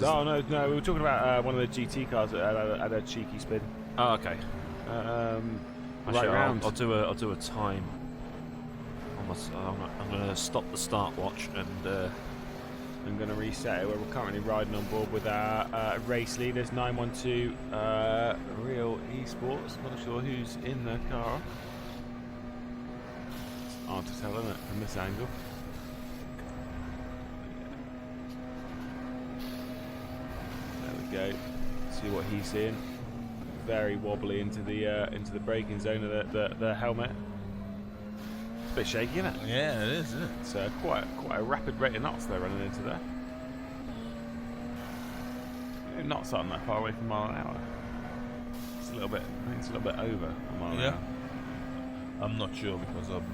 no, we were talking about one of the GT cars that had a cheeky spin. Oh, okay. Right round. I'll do a time. I'm going to stop the start watch and. I'm going to reset it. We're currently riding on board with our race leaders, 912 Real Esports. Not sure who's in the car. It's hard to tell, isn't it, from this angle? There we go. See what he's seeing. Very wobbly into the braking zone of the helmet. It's a bit shaky, isn't it? Yeah, it is, isn't it? It's quite a rapid rate of knots they're running into there. Knots aren't that far away from mile an hour. It's a little bit. I think it's a little bit over a mile an hour. I'm not sure because I'm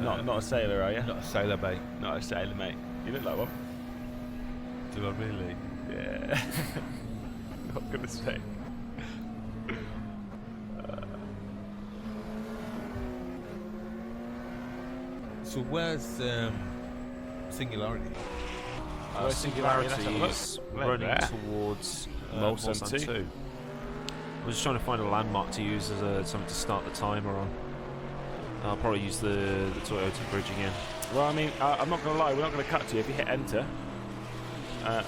Not a sailor, are you? not a sailor, mate. Not a sailor, mate. You look like one. Do I really? Yeah. Not gonna say. So where's Singularity? Singularity Let's have a look. is Right running there. towards Molson Molson 2. 2. I was just trying to find a landmark to use as something to start the timer on. I'll probably use the Toyota bridge again. Well, I mean, I'm not gonna lie. We're not gonna cut to you if you hit enter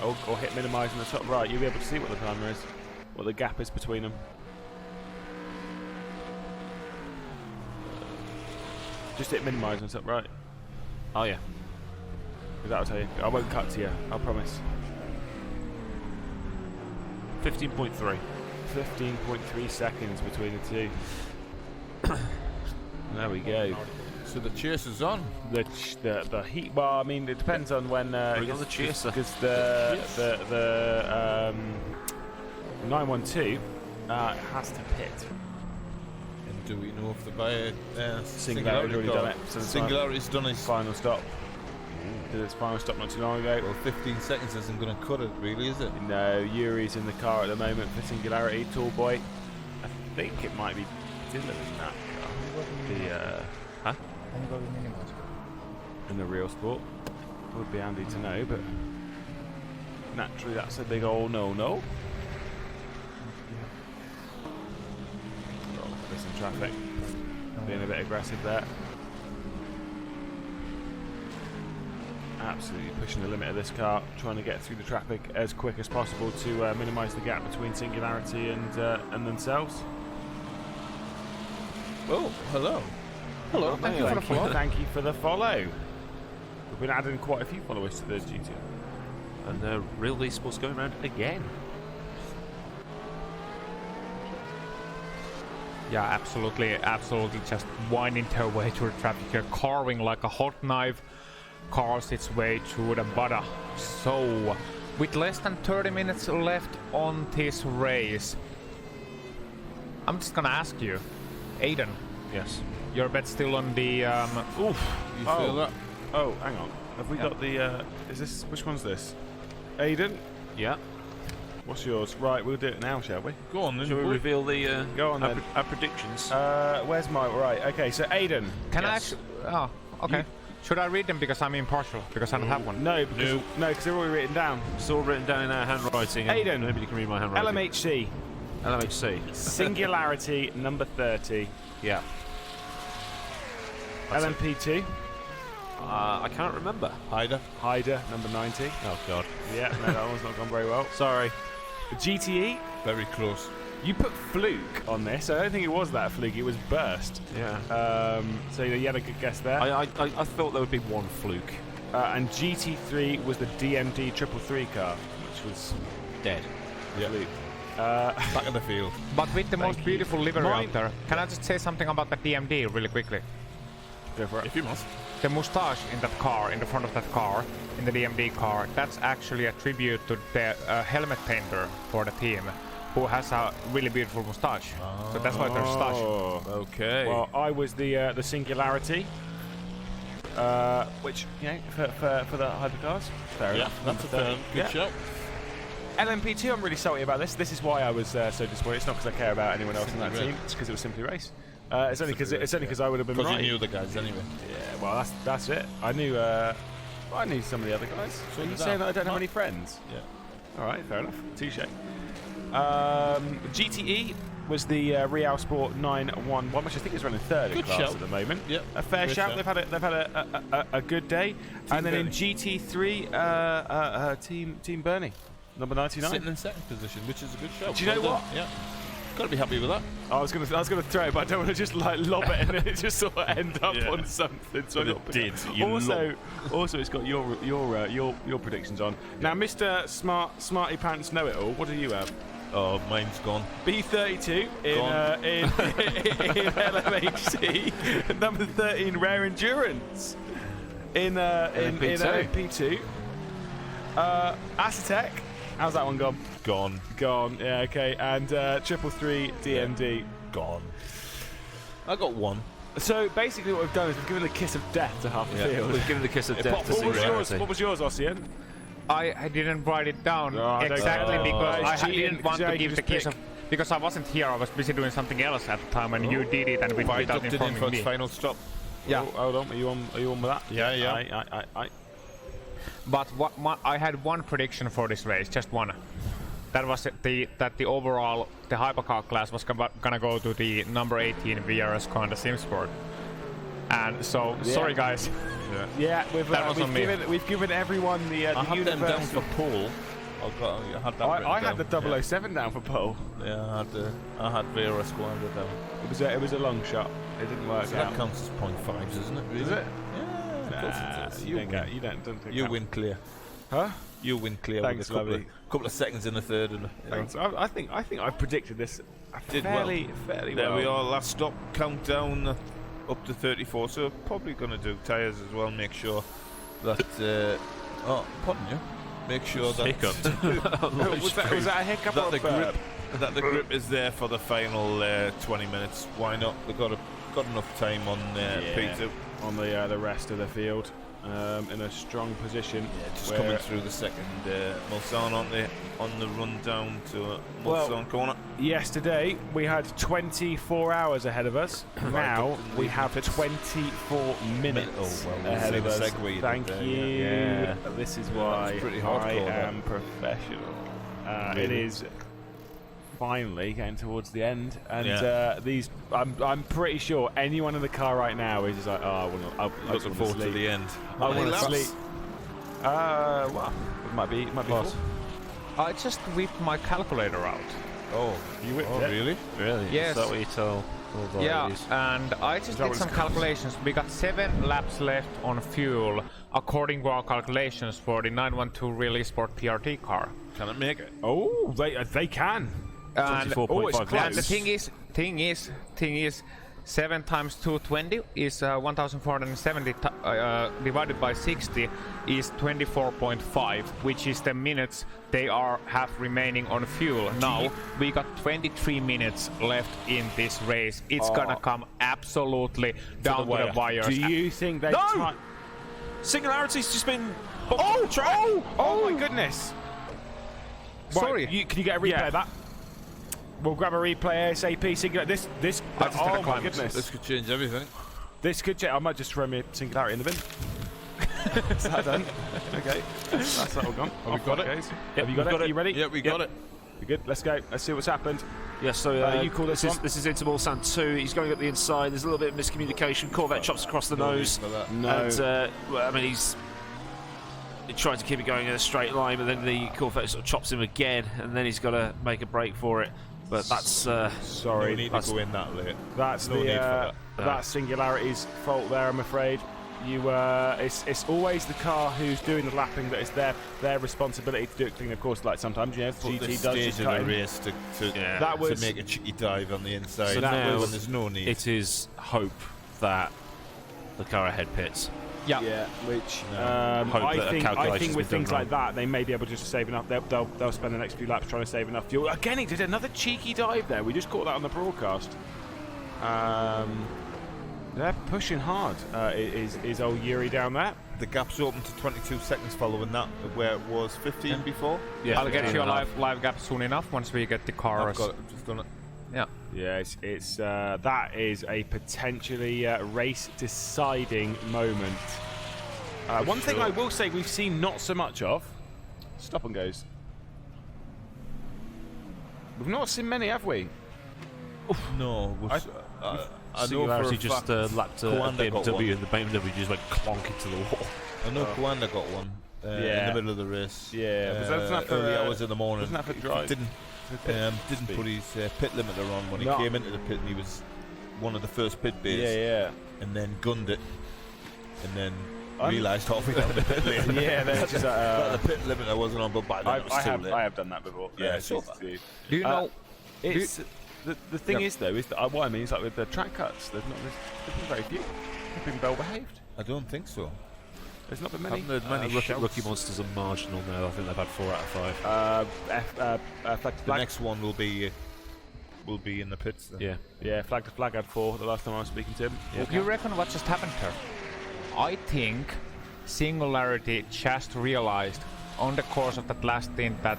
or hit minimise in the top right. You'll be able to see what the timer is, what the gap is between them. Just hit minimise in the top right. Oh yeah. Because that'll tell you. I won't cut to you. I promise. 15.3. 15.3 seconds between the two. There we go. So the chase is on. The heat. Well, I mean, it depends on when. Bring on the chaser. Because the 912 has to pit. And do we know if the buyer Singularity's already done it. So the Singularity's done his final stop. Did its final stop not too long ago. Well, 15 seconds isn't going to cut it, really, is it? No, Yuri's in the car at the moment for Singularity. Tall boy. I think it might be Dylan in that car. In the real sport. Would be handy to know, but naturally that's a big old no-no. Oh, there's some traffic. Being a bit aggressive there. Absolutely pushing the limit of this car, trying to get through the traffic as quick as possible to minimise the gap between Singularity and themselves. Oh, hello. Hello, thank you for the follow. Thank you for the follow. We've been adding quite a few followers to the GT. And Real Esports going around again. Yeah, absolutely, just winding their way through the traffic here, carving like a hot knife, carves its way through the butter. So, with less than 30 minutes left on this race, I'm just gonna ask you, Aiden. Yes. Your bet's still on the Oof. You feel that? Oh, hang on. Have we got the? Is this? Which one's this? Aiden. Yeah. What's yours? Right, we'll do it now, shall we? Go on, then. Shall we boy. reveal the Go on our, then. our predictions? Where's my right? Okay, so Aiden. Can I Yes. actually? Oh, okay. Should I read them because I'm impartial? Because I don't have one. No, because they're already written down. It's all written down in our handwriting. And Aiden. nobody can read my handwriting. LMHC. LMHC. Singularity number 30. Yeah. That's it. LMP2. I can't remember. Hyder. Hyder number 90. Oh God. Yeah, no, that one's not gone very well. Sorry. GTE. Very close. You put fluke on this. I don't think it was that fluke. It was burst. Yeah. So you had a good guess there. I thought there would be one fluke. And GT3 was the DMD 333 car, which was Dead. Yeah. fluke. Back in the field. But with the most you. beautiful livery Mine- out there, can I just say something about the DMD really quickly? Go for it. If you must. The moustache in that car, in the front of that car, in the DMD car, that's actually a tribute to the helmet painter for the team, who has a really beautiful moustache. So that's why there's stash. Oh. Okay. Well, I was the Singularity, which, you know, for the hypercars. Fair yeah, enough. that's a fair, good Yeah. shout. LMP2, I'm really salty about this. This is why I was so disappointed. It's not because I care about anyone else in that Simply team. It's because it was simply race. It's only because I would have been Because right. you knew the guys anyway. Yeah, well, that's it. I knew I knew some of the other guys. So Are you did saying I. that I don't have any friends? Yeah. All right, fair enough. Touche. GTE was the Real Sport 911, which I think is running third in Good class shout. at the moment. Yep. A fair Good shout. shout. They've had a good day. And then in Bernie. GT3, Team Bernie, number 99. Sitting in second position, which is a good show. Do you know Well what? done. Yeah. Got to be happy with that. I was gonna throw it, but I don't want to just like lob it and then it just sort of end up Yeah. on something. So But I it got did. You also, it's got your predictions on. Now, Mr. Smarty Pants Know It All. What do you have? Oh, mine's gone. B32 in Gone. in LMHC, number 13 Rare Endurance in LMP2. Acetec, how's that one gone? Gone. Gone. Yeah, okay. And 333 DMD. Gone. I got one. So basically, what we've done is we've given the kiss of death to half the field. We've given the kiss of death to What was yours? Singularity. What was yours, Ossian? I didn't write it down exactly Oh, because it's I cheating, didn't want because to you give the just case pick. of because I wasn't here. I was busy doing something else at the time, and you did it, and without Ducked it in informing for its me. final stop. Yeah. Oh, hold on. Are you on with that? Yeah, yeah. Aye. But I had one prediction for this race, just one. That was that the overall the hypercar class was gonna go to the number 18 VRS Honda Simsport. And so, sorry guys. Yeah, That was on me. we've given everyone the I had them down universal. for pole. I had that I written had down. the 007 down for pole. Yeah, I had Vera Squander down. It was a long shot. It didn't work So out. that counts as 0.5s, isn't it? Really? Is it? Yeah, of course Nah, it is. you don't get. You don't think You that. win clear. Huh? You win clear Thanks, with a lovely. couple of seconds in the third. And, Thanks. I think I've predicted this Did fairly There well. we are, last stop, countdown up to 34. So probably going to do tyres as well, make sure that... oh, pardon you. Make sure that... was that a hiccup that or the a burp? grip, that the grip is there for the final 20 minutes. Why not? They've got enough time on P2. On the rest of the field, in a strong position. Just where- coming through the second Mulsanne, aren't they? On the run down to Mulsanne corner. Yesterday we had 24 hours ahead of us. Now up to we the have pits. 24 minutes Oh, well, we'll ahead see of the us. segue you did Thank there, you. yeah. This is that why was pretty I hardcore, that. am professional. It Really? is finally getting towards the end, and Yeah. these. I'm pretty sure anyone in the car right now is just like, oh, I want to. Looking forward to the end. I How many want to laps? sleep. Well, it might be full. I just whipped my calculator out. Oh, You whipped oh it? really? Really? Yes. Is that what you tell all the Yeah, ladies? and I just that did what some it's called? calculations. We got 7 laps left on fuel, according to our calculations for the 912 Real Sport PRT car. Can it make it? Oh, they can. And, 24.5 and the laps. thing is, 7 times 220 is 1,470 divided by 60 is 24.5, which is the minutes they have remaining on fuel. Now we got 23 minutes left in this race. It's gonna come absolutely down to the wires. Do you think they? No! Singularity's just been bumped off the track. Oh my goodness! Sorry. Right, can you get a replay of that? We'll grab a replay ASAP. Singular. This. I just did a Oh my climate. goodness! This could change everything. This could change. I might just throw me a singularity in the bin. Is that done? Okay, that's that all gone. Have we got it? Have you got it? Are you ready? Yeah, we got it. You good? Let's go. Let's see what's happened. Yes, so You call this one? This is into Mulsanne 2. He's going up the inside. There's a little bit of miscommunication. Corvette chops across the nose. For that. No. And, well, I mean, he's trying to keep it going in a straight line, but then the Corvette sort of chops him again, and then he's got to make a break for it. But that's No Sorry. need to go in that late. That's No need for that's Singularity's fault there, I'm afraid. It's always the car who's doing the lapping that is their responsibility to do it clean. Of course, like sometimes Put GT the does stage just in cut a in. race That to was- make a cheeky dive on the inside. So now when there's no need. it is hope that the car ahead pits. Yeah, which Hope that a I think calculation's with been things done like that, they may be able to just save enough. They'll spend the next few laps trying to save enough fuel. Again, he did another cheeky dive there. We just caught that on the broadcast. They're pushing hard. Is old Yuri down there? The gap's open to 22 seconds following that, where it was 15 before. Yeah, I'll get you a 15.5. live gap soon enough once we get the I've cars. got it, just done it. Yeah. Yeah, it's that is a potentially race-deciding moment. One thing I will say we've seen not so much of, stop and goes. We've not seen many, have we? No, I know for a Singularity just fact lapped a Coanda got one. BMW and the BMW just went clonk into the wall. I know Coanda got one in the middle of the race. Yeah, was that for, early hours in the morning. wasn't that for drive? Didn't put his pit limiter on when he came into the pit. And he was one of the first pit bays. Yeah. And then gunned it, and then realised halfway down the pit lane. Yeah, that's just that the pit limiter wasn't on, but by then it was too late. I have done that before. Yeah, so Do you know? it's the thing is though is that what I mean is like with the track cuts, there's been very few. They've been well behaved. I don't think so. There's not been many. Haven't heard many shouts. Rookie Monsters are marginal now. I think they've had 4 out of 5. The next one will be in the pits. Then. Yeah, Flag to Flag had 4 the last time I was speaking to him. Yeah. You reckon what just happened here? I think Singularity just realized on the course of that last stint that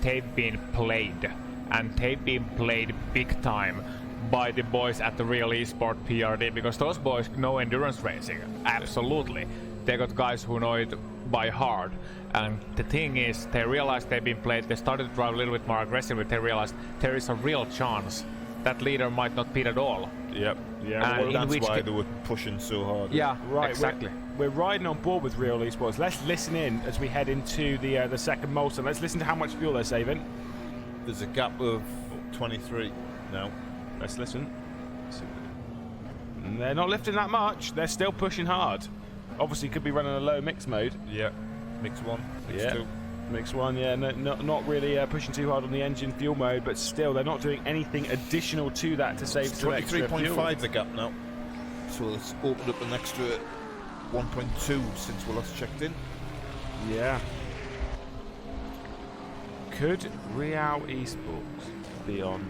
they've been played, and they've been played big time by the boys at the Real Esport PRD, because those boys know endurance racing, absolutely. They got guys who know it by heart, and the thing is, they realized they've been played, they started to drive a little bit more aggressively, they realized there is a real chance that leader might not pit at all. Yep. Yeah. And That's why they were pushing so hard. Yeah, Right, exactly. We're riding on board with Real Esports. Let's listen in as we head into the second Molson. Let's listen to how much fuel they're saving. There's a gap of 23 now. Let's listen. And they're not lifting that much. They're still pushing hard. Obviously, could be running a low mix mode. Yeah. Mix 1, mix 2. Mix 1, yeah. Not really pushing too hard on the engine fuel mode, but still, they're not doing anything additional to that to save some extra fuel. 23.5 the gap now. So it's opened up an extra 1.2 since we last checked in. Yeah. Could Real Esports be on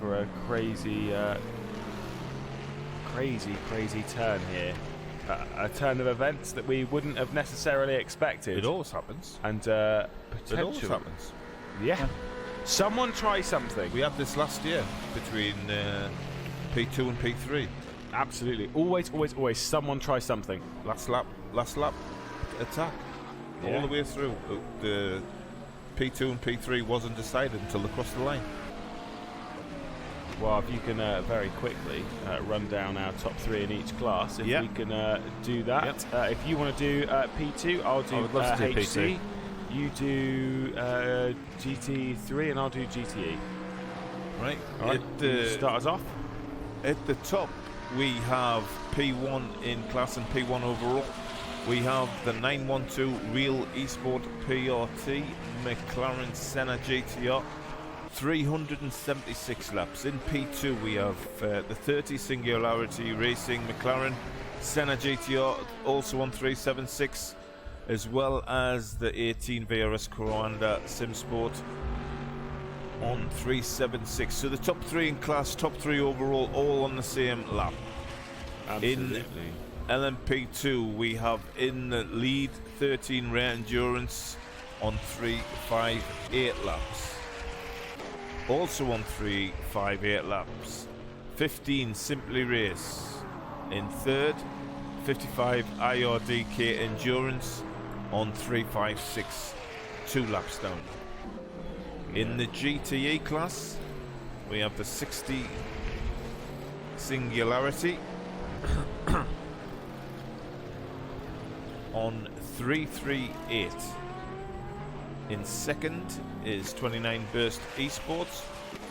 for a crazy turn here? A turn of events that we wouldn't have necessarily expected. It always happens. And It always potential. happens. Yeah. Someone try something. We had this last year between P2 and P3. Absolutely. Always someone try something. Last lap attack. Yeah. All the way through. The P2 and P3 wasn't decided until they crossed the line. Well, if you can very quickly run down our top 3 in each class, if Yep. we can do that. Yep. If you want to do P2, I'll do I would love to do HC. P2. You do GT3 and I'll do GTE. Right. All right. Start us off. At the top, we have P1 in class and P1 overall. We have the 912 Real Esport PRT McLaren Senna GTR. 376 laps. In P2 we have the 30 Singularity Racing McLaren Senna GTR, also on 376, as well as the 18 VRS Coanda SimSport on 376. So the top 3 in class, top 3 overall, all on the same lap. Absolutely. In LMP2 we have in the lead 13 Rare Endurance on 358 laps. Also on 358 laps, 15 Simply Race in third, 55 IRDK Endurance on 356, 2 laps down. In the GTE class, we have the 60 Singularity on 338. In second is 29 Burst Esports,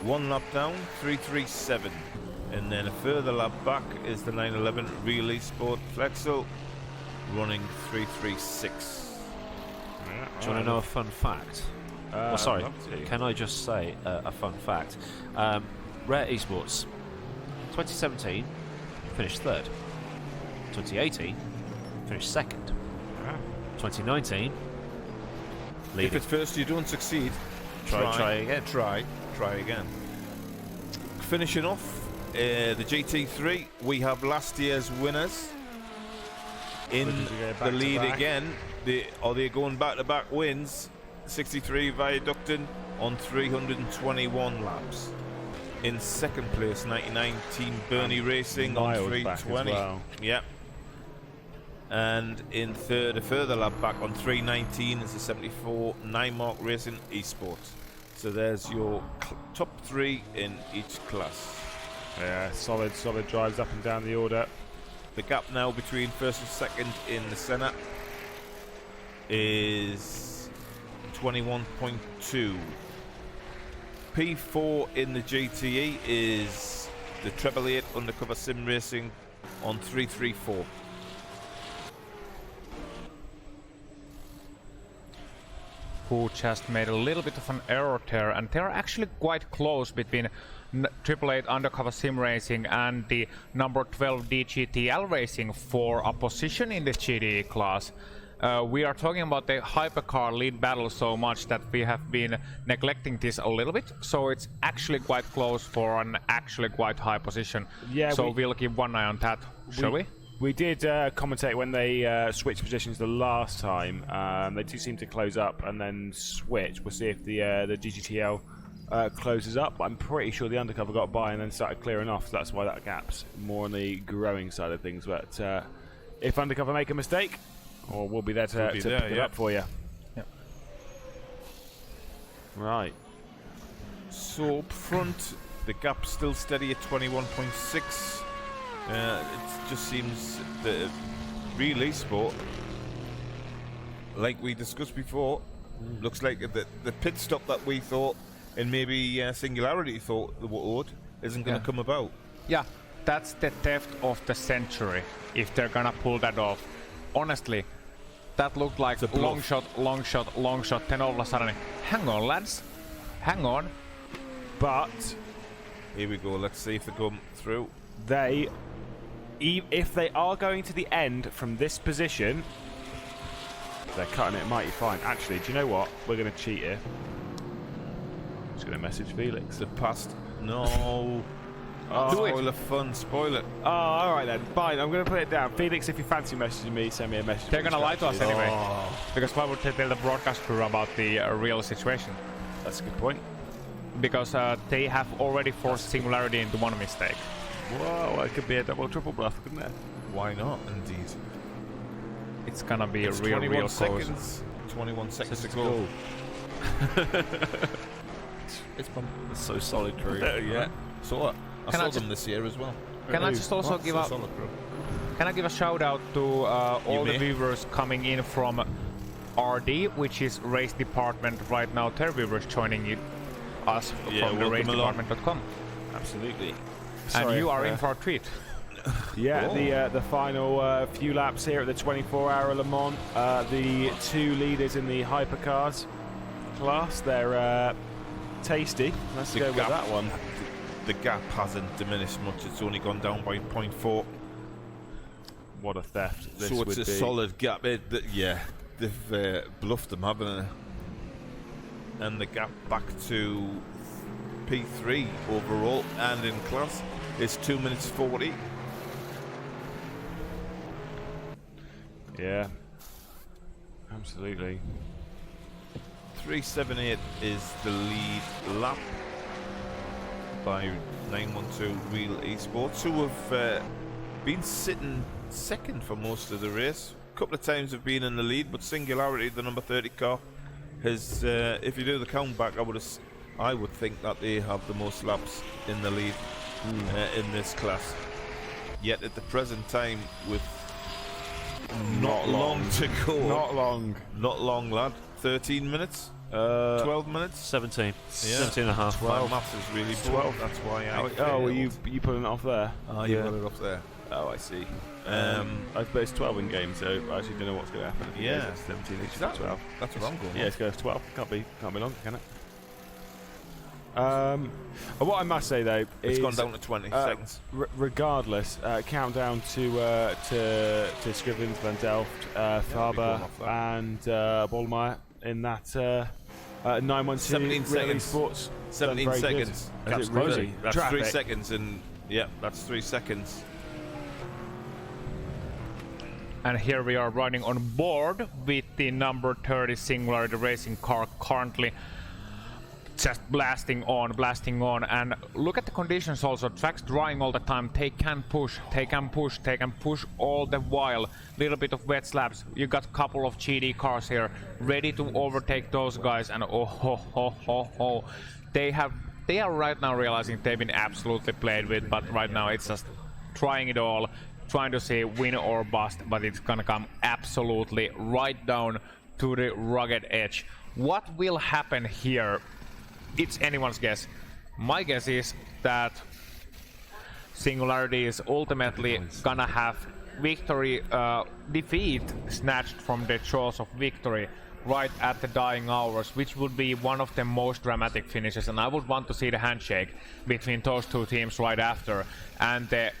1 lap down, 337. And then a further lap back is the 911 Real Esport Flexel, running 336. Do you want to know a fun fact? Sorry, can I just say a fun fact? Rare Esports, 2017, finished third. 2018, finished second. 2019, If at first you don't succeed, try again. Try again. Finishing off the GT3, we have last year's winners in the lead again. Are they going back-to-back wins? 63 Viaductin on 321 laps. In second place, 99 Team Bernie Racing on 320. Well. Yep. And in third, a further lap back on 319 is the 74 9 Racing Esports. So there's your top 3 in each class. Yeah, solid drives up and down the order. The gap now between first and second in the Senna is 21.2. P4 in the GTE is the Treble 8 Undercover Sim Racing on 334. Who just made a little bit of an error there, and they're actually quite close between Triple 8 Undercover Sim Racing and the number 12 DGTL Racing for a position in the GTE class. We are talking about the hypercar lead battle so much that we have been neglecting this a little bit, so it's actually quite close for an actually quite high position. Yeah, so we'll keep one eye on that, shall we? We did commentate when they switched positions the last time. They do seem to close up and then switch. We'll see if the GGTL closes up. I'm pretty sure the Undercover got by and then started clearing off, so that's why that gap's more on the growing side of things. But if Undercover make a mistake, we'll be there to pick it up for you. Yep. Right. So up front, the gap's still steady at 21.6. It just seems that real esport, like we discussed before, looks like the pit stop that we thought and maybe Singularity thought the would isn't going to come about. Yeah, that's the theft of the century, if they're gonna pull that off. Honestly, that looked like long shot, then all of a sudden, hang on lads, hang on. But here we go, let's see if they come through. If they are going to the end from this position, they're cutting it mighty fine. Actually, do you know what? We're going to cheat here. Just going to message Felix. The past. No. Spoiler fun, spoil it. Oh, alright then. Fine, I'm going to put it down. Felix, if you fancy messaging me, send me a message. They're going to lie to us anyway. Because why would they tell the broadcast crew about the real situation? That's a good point. Because they have already forced Singularity into one mistake. Whoa, it could be a double triple bluff, couldn't it? Why not, indeed? It's gonna be It's a real 21 close. seconds. 21 seconds to go. It's So solid, crew. yeah. So I Can I saw just- them this year as well. Can I just also give a solid, bro. Can I give a shout out to all the may. viewers coming in from RD, which is race department right now. Their viewers joining us Yeah, from the welcome along. racedepartment.com. Absolutely. And you are in for a treat. Yeah, the final few laps here at the 24-hour Le Mans. The two leaders in the hypercars class, they're tasty. Let's The go with gap- that one. The gap hasn't diminished much. It's only gone down by 0.4. What a theft this So would it's a be. solid gap. Yeah, they've bluffed them, haven't they? And the gap back to P3 overall and in class is 2 minutes 40. Yeah, absolutely. 378 is the lead lap by 912 Real Esports, who have been sitting second for most of the race. A couple of times have been in the lead, but Singularity, the number 30 car, has, if you do the count back, I would think that they have the most laps in the lead in this class. Yet at the present time, with not long to go. Not long, lad. 13 minutes? 12 minutes? 17. 17 and a half. My maths is really 12. That's why I Oh, were failed. you pulling it off there? Oh, you got it up there. Oh, I see. I I bet it's 12 in game, so I actually don't know what's going to happen. If it Yeah. goes at 17, it's Exactly. 12. That's what I'm going Yeah, on. it's going to 12. Can't be longer, can it? What I must say though It's is gone down to 20 seconds. Regardless, countdown to Scrivens, Van Delft, Faber, going off that. and Bolmeyer in that 912 17 Real seconds. Sports. 17 Done very good. seconds. Has That's it really? crazy. That's Traffic. 3 seconds, and yeah, that's 3 seconds. And here we are running on board with the number 30 Singularity racing car currently just blasting on, and look at the conditions also. Track's drying all the time. They can push all the while. Little bit of wet slabs. You got a couple of GD cars here ready to overtake those guys, and they are right now realizing they've been absolutely played with, but right now it's just trying it all, trying to see win or bust, but it's gonna come absolutely right down to the rugged edge. What will happen here? It's anyone's guess. My guess is that Singularity is ultimately gonna have defeat snatched from the jaws of victory right at the dying hours, which would be one of the most dramatic finishes, and I would want to see the handshake between those two teams right after, and the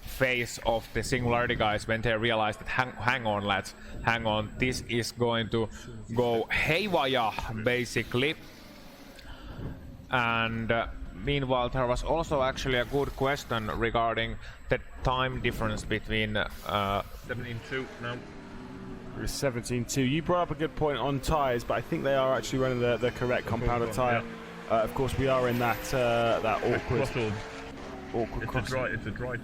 face of the Singularity guys when they realize that hang on lads, hang on, this is going to go haywire basically. And meanwhile there was also actually a good question regarding the time difference between 17-2 now. 17-2. You brought up a good point on tyres, but I think they are actually running the correct compounded tyre. Of course, we are in that awkward crossing. It's a dry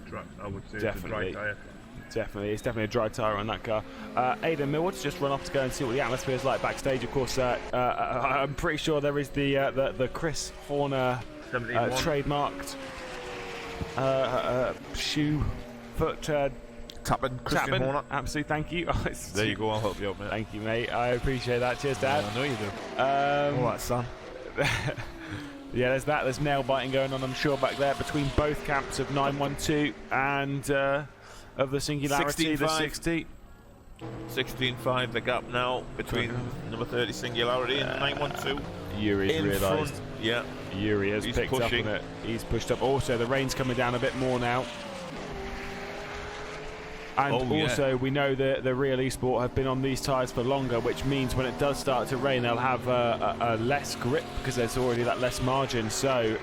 track, I would say. Definitely. It's a dry tyre. Definitely, it's definitely a dry tyre on that car. Aidan Millward's just run off to go and see what the atmosphere is like backstage. Of course, I'm pretty sure there is the Chris Horner trademarked shoe foot Tapping, Christian Horner. Absolutely, thank you. There you go, I'll help you out, mate. Thank you, mate. I appreciate that. Cheers, Dad. I know you do. All right, son. Yeah, there's that. There's nail biting going on, I'm sure, back there between both camps of 912 and of the Singularity, the 60. 16-5, the gap now between number 30 Singularity and 912. Yuri's realised. Yeah. Yuri has picked pushing. Up on it. He's pushed up. Also, the rain's coming down a bit more now. And also, we know that the Real Esport have been on these tyres for longer, which means when it does start to rain, they'll have a less grip because there's already that less margin. So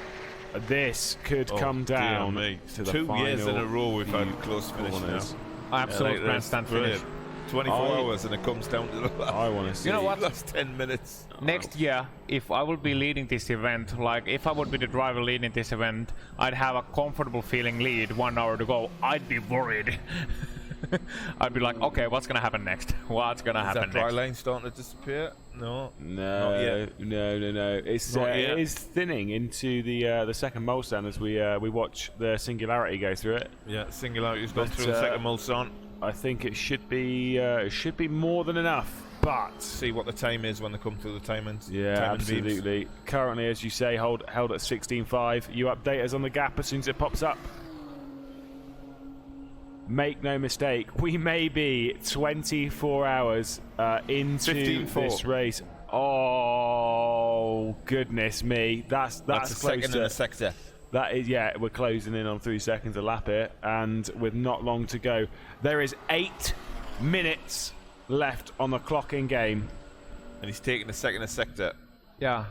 this could come down to the 2 final years in a row we've had close finishes now. Absolute grandstand finish. 24 hours and it comes down to the last, I want to see. You know what? last 10 minutes. Next year, if I would be leading this event, like if I would be the driver leading this event, I'd have a comfortable feeling lead 1 hour to go. I'd be worried. I'd be like, okay, what's gonna happen next? What's gonna happen Is that dry next? line starting to disappear? No. No, no. It's it is thinning into the second milestone as we watch the Singularity go through it. Yeah, Singularity's gone through the second milestone. I think it should be more than enough. But see what the time is when they come through the timings. Yeah, absolutely. Currently, as you say, held at 16.5. You update us on the gap as soon as it pops up. Make no mistake, we may be 24 hours into this race. Oh goodness me, that's a second in the sector. That is, yeah, we're closing in on 3 seconds a lap here, and with not long to go. There is 8 minutes left on the clock in game, and he's taking the second in the sector. Yeah.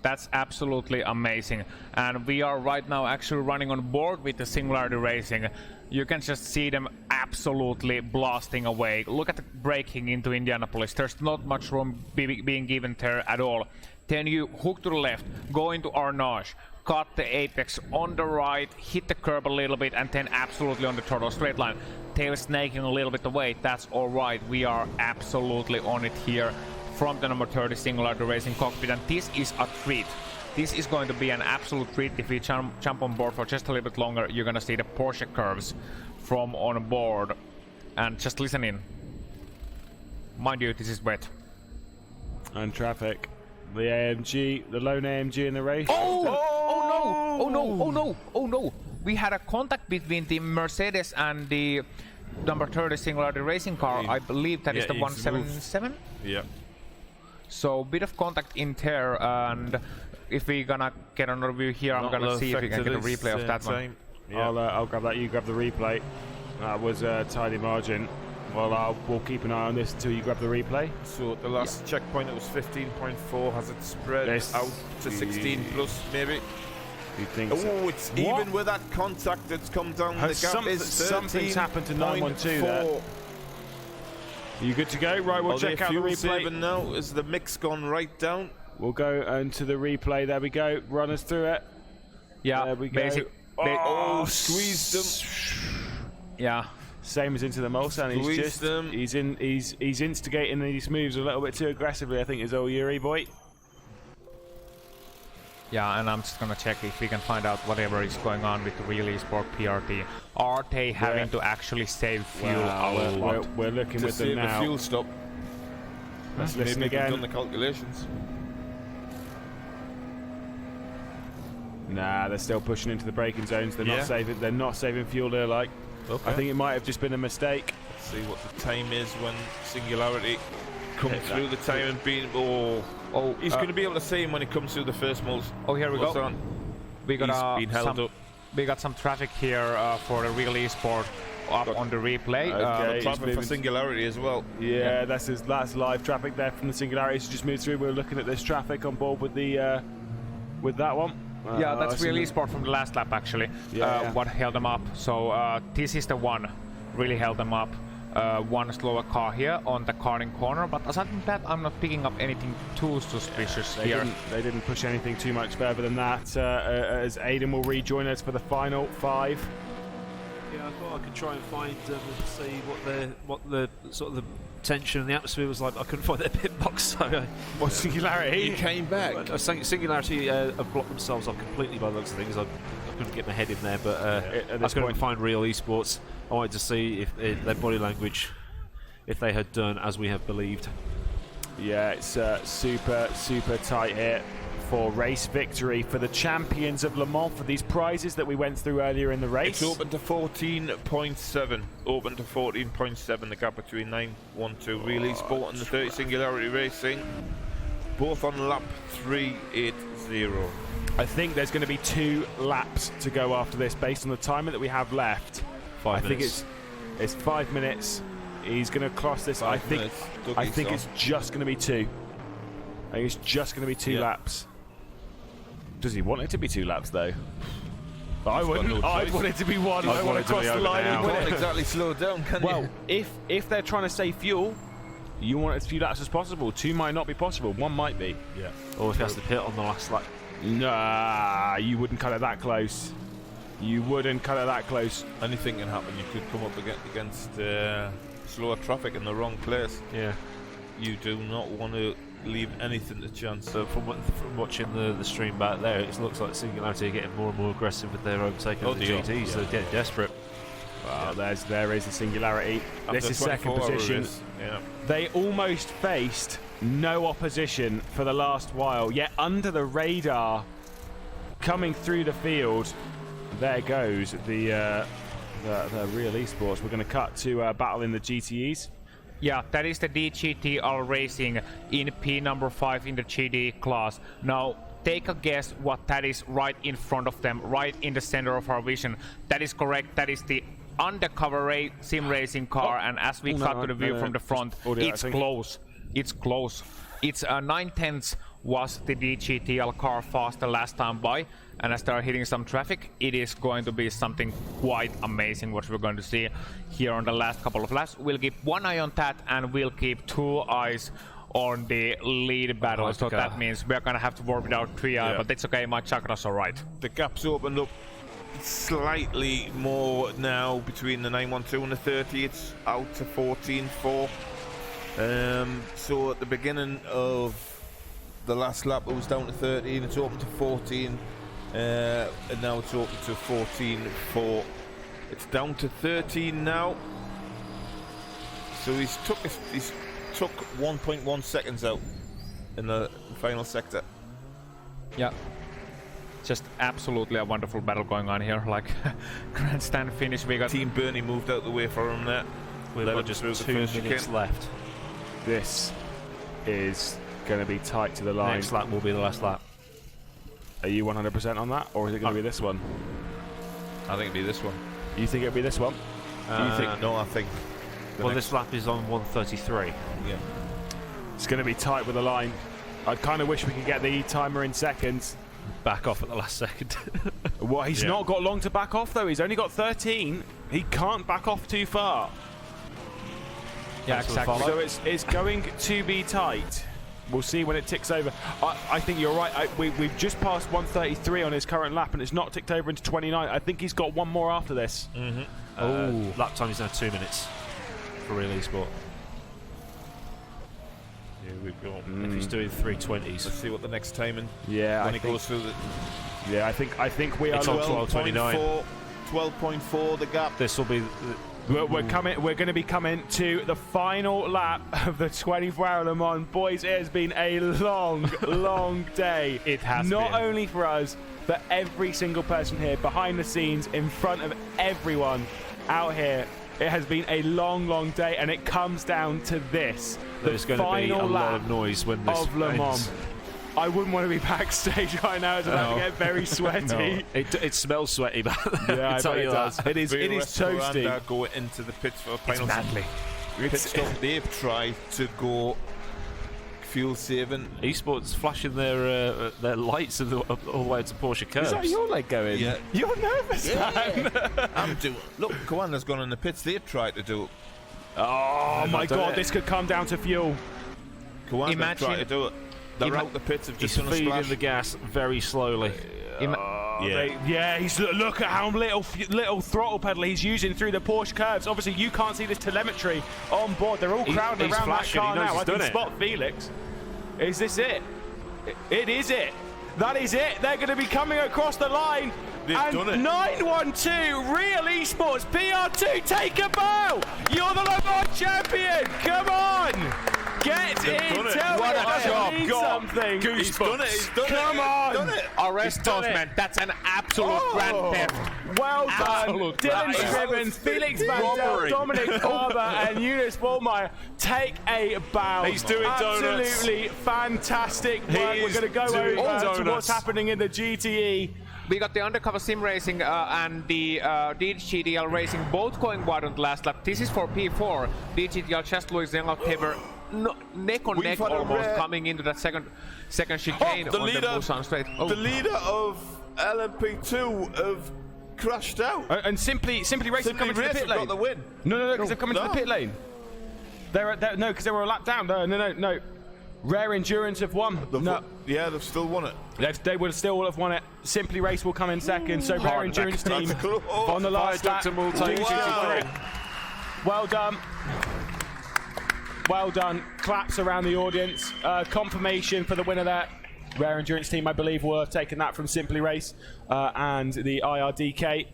That's absolutely amazing. And we are right now actually running on board with the Singularity Racing. You can just see them absolutely blasting away. Look at the braking into Indianapolis. There's not much room being given there at all. Then you hook to the left, go into Arnage, cut the apex on the right, hit the curb a little bit, and then absolutely on the throttle straight line. Tail snaking a little bit away. That's all right. We are absolutely on it here from the number 30 Singularity Racing cockpit, and this is a treat. This is going to be an absolute treat. If we jump on board for just a little bit longer, you're gonna see the Porsche curves from on board. And just listen in. Mind you, this is wet. And traffic. The AMG, the lone AMG in the race. Oh no! We had a contact between the Mercedes and the number 30 Singularity Racing car. I believe that is the 177. Yeah. So bit of contact in there, and if we're gonna get another view here, I'm gonna see if we can get a replay of that one. Yeah. I'll grab that. You grab the replay. That was a tidy margin. Well, we'll keep an eye on this until you grab the replay. So the last checkpoint, it was 15.4. Has it spread out to 16 plus, maybe? You think? Oh, it's even with that contact that's come down. The gap is 13.4. Something's happened to 912 there. Are you good to go? Right, we'll check out the replay. Now is the mix gone right down. We'll go into the replay. There we go. Run us through it. Yeah, There we go. Squeezed them. Yeah, Same as into the Mulsanne. He's Squeeze just them. he's instigating these moves a little bit too aggressively. I think is old Yuri boy. yeah, and I'm just gonna check if we can find out whatever is going on with the Real Esport PRT. Are they having to actually save fuel? We're looking To with them save the now. fuel stop. Let's listen Maybe they've done again. the calculations. Nah, they're still pushing into the braking zones. They're Yeah. not saving. They're not saving fuel there. Like, Okay. I think it might have just been a mistake. Let's see what the time is when Singularity come Hit through that. the time and being. He's going to be able to see him when he comes through the first moles. Oh, here we go. On. We got He's been held some, up. we got some traffic here for the Real Esport up on the replay. Okay. he's Traffic for moving- Singularity as well. Yeah, that's live traffic there from the Singularity. It's just moved through. We're looking at this traffic on board with the with that one. Yeah, that's Real some- Esport from the last lap actually. Yeah. What held them up. So this is the one really held them up. One slower car here on the karting corner, but aside from that, I'm not picking up anything too suspicious here. They didn't push anything too much further than that. As Aiden will rejoin us for the final 5. Yeah, I thought I could try and find and see what the sort of the tension in the atmosphere was like. I couldn't find their pit box, so What Singularity? He came back. Singularity have blocked themselves off completely by the looks of things. I couldn't get my head in there, but At I this couldn't point- find Real Esports. I wanted to see if their body language, if they had done as we have believed. Yeah, it's super tight here for race victory for the champions of Le Mans for these prizes that we went through earlier in the race. It's open to 14.7. Open to 14.7. The gap between 912 Real Esport and the 30 Singularity Racing. Both on lap 380. I think there's going to be 2 laps to go after this based on the time that we have left. 5 I minutes. think it's 5 minutes. He's going to cross this. I 5 think minutes. I Dougie's think on. it's just going to be 2. I think it's just going to be 2 Yeah. laps. Does he want it to be 2 laps though? I got wouldn't. no I'd choice. want it to be 1. I I'd want want to it to cross be the over line now. and You win can't it. exactly slow down, can Well, you? if they're trying to save fuel, you want as few laps as possible. 2 might not be possible. 1 might be. Yeah. Or if he has to pit on the last lap. Nah, you wouldn't cut it that close. You wouldn't cut it that close. Anything can happen. You could come up against slower traffic in the wrong place. Yeah. You do not want to leave anything to chance. So from watching the stream back there, it looks like Singularity are getting more and more aggressive with their overtaking of the dear. GTs. Yeah. They're getting desperate. Well, there is the Singularity. This After is second 24 position. hours, yeah. They almost faced no opposition for the last while, yet under the radar, coming through the field, there goes the Real Esports. We're going to cut to battle in the GTEs. Yeah, that is the DGTR Racing in P number 5 in the GD class. Now, take a guess what that is right in front of them, right in the center of our vision. That is correct. That is the undercover sim racing car, and as we cut to the view from the front, it's close. It's close. It's 9/10 was the DGTL car faster last time by, and as they're hitting some traffic, it is going to be something quite amazing what we're going to see here on the last couple of laps. We'll keep one eye on that, and we'll keep 2 eyes on the lead battle. So that means we're gonna have to work without 3 eye, Yeah. but it's okay. My chakra's alright. The gap's opened up slightly more now between the 912 and the 30. It's out to 14.4. So at the beginning of the last lap it was down to 13. It's open to 14, and now it's open to 14.4. It's down to 13 now. So he's took 1.1 seconds out in the final sector. Yeah. Just absolutely a wonderful battle going on here. Like grandstand finish. We got Team Bernie moved out the way for him there. We've Let got him just through the 2 first minutes chicane. left. This is going to be tight to the line. Next lap will be the last lap. Are you 100% on that, or is it going to be this one? I think it'd be this one. You think it'll be this one? You think? No, I think. the Well, next- this lap is on 1:33. Yeah. It's going to be tight with the line. I kind of wish we could get the E-timer in seconds. Back off at the last second. Well, he's Yeah. not got long to back off, though. He's only got 13. He can't back off too far. yeah, Thanks for the exactly. follow. So it's going to be tight. We'll see when it ticks over. I think you're right. We've just passed 133 on his current lap, and it's not ticked over into 29. I think he's got one more after this. Lap time is now 2 minutes for Real Esport. Here we go. If he's doing 320s. Let's see what the next timing. Yeah, when he goes through the. Yeah, I think we are It's on 12:29. 12.4 the gap. This will be. We're going to be coming to the final lap of the 24-hour Le Mans. Boys, it has been a long, long day. It has Not been. only for us, but every single person here, behind the scenes, in front of everyone out here. It has been a long, long day, and it comes down to this. There's going to be a lot of noise when this of Le Mans. ends. I wouldn't want to be backstage right now. It's about to get very sweaty. It smells sweaty, but Yeah, I tell bet you it does. that. It is toasty. Go into the pits for a It's penalty. madly. Pit stop. They've tried to go fuel saving. Esports flashing their lights all the way to Porsche curves. Is that your leg going? Yeah. You're nervous, man. I'm doing. Look, Kawanda's gone in the pits. They've tried to do it. Oh my done God, it. this could come down to fuel. Kawanda's Imagine- tried to do it. They're out the pits. Have He's just done a feeding splash. the gas very slowly. Yeah. He's look at how little throttle pedal he's using through the Porsche curves. Obviously, you can't see this telemetry on board. They're all crowding he's around flashing, that he car knows now. he's I can done it. spot Felix. Is this it? It is it. That is it. They're going to be coming across the line. They've and done it. 912 Real Esports PR2, take a bow. You're the Le Mans champion. Come on. Get They've in. done it. Tell What me a that job. means something. He's done it. He's done Come it. on. He's done it. Arrest those men. That's an absolute grand theft. Well done, Absolute Dylan right. Scrivens, Felix Van Del, Robbery. Dominic Barber, and Eunice Vollmeyer. Take a bow. He's doing donuts. Absolutely fantastic work. We're He's going to go doing over to donuts. what's happening in the GTE. We got the undercover sim racing and the DGTL racing both going wide on the last lap. This is for P4. DGTL just losing out. They were neck on We've neck had a almost rare- coming into that second chicane the on leader- the Busan straight. Oh. The leader of LMP2 have crashed out. And Simply Racing Simply coming to the Race pit have lane. got the win. No, because they're coming to the No. pit lane. No, because they were a lap down. No. Rare Endurance have won. Yeah, they've still won it. They would still have won it. Simply Race will come in second. So Rare Endurance team That's close. on the last lap. Viaduct and Multi GT3. Well done. Well done. Claps around the audience. Confirmation for the winner there. Rare Endurance team, I believe, will have taken that from Simply Race and the IRDK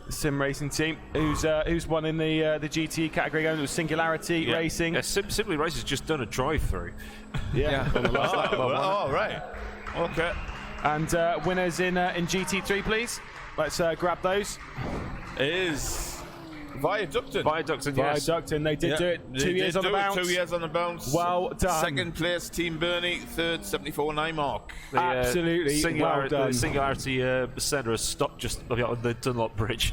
sim racing team, who's won in the GT category. It was Singularity Racing. Yeah, Simply Race has just done a drive-through. Yeah. On the last lap. Oh, right. Okay. And winners in GT3, please. Let's grab those. Is Viaducton. Viaducton, yes. Viaducting, they did do it. They 2 years did on the do it, bounce. 2 years on the bounce. Well done. Second place, Team Bernie. Third, 74.9 mark. The, Absolutely well done. The Singularity Centre has stopped just on the Dunlop Bridge.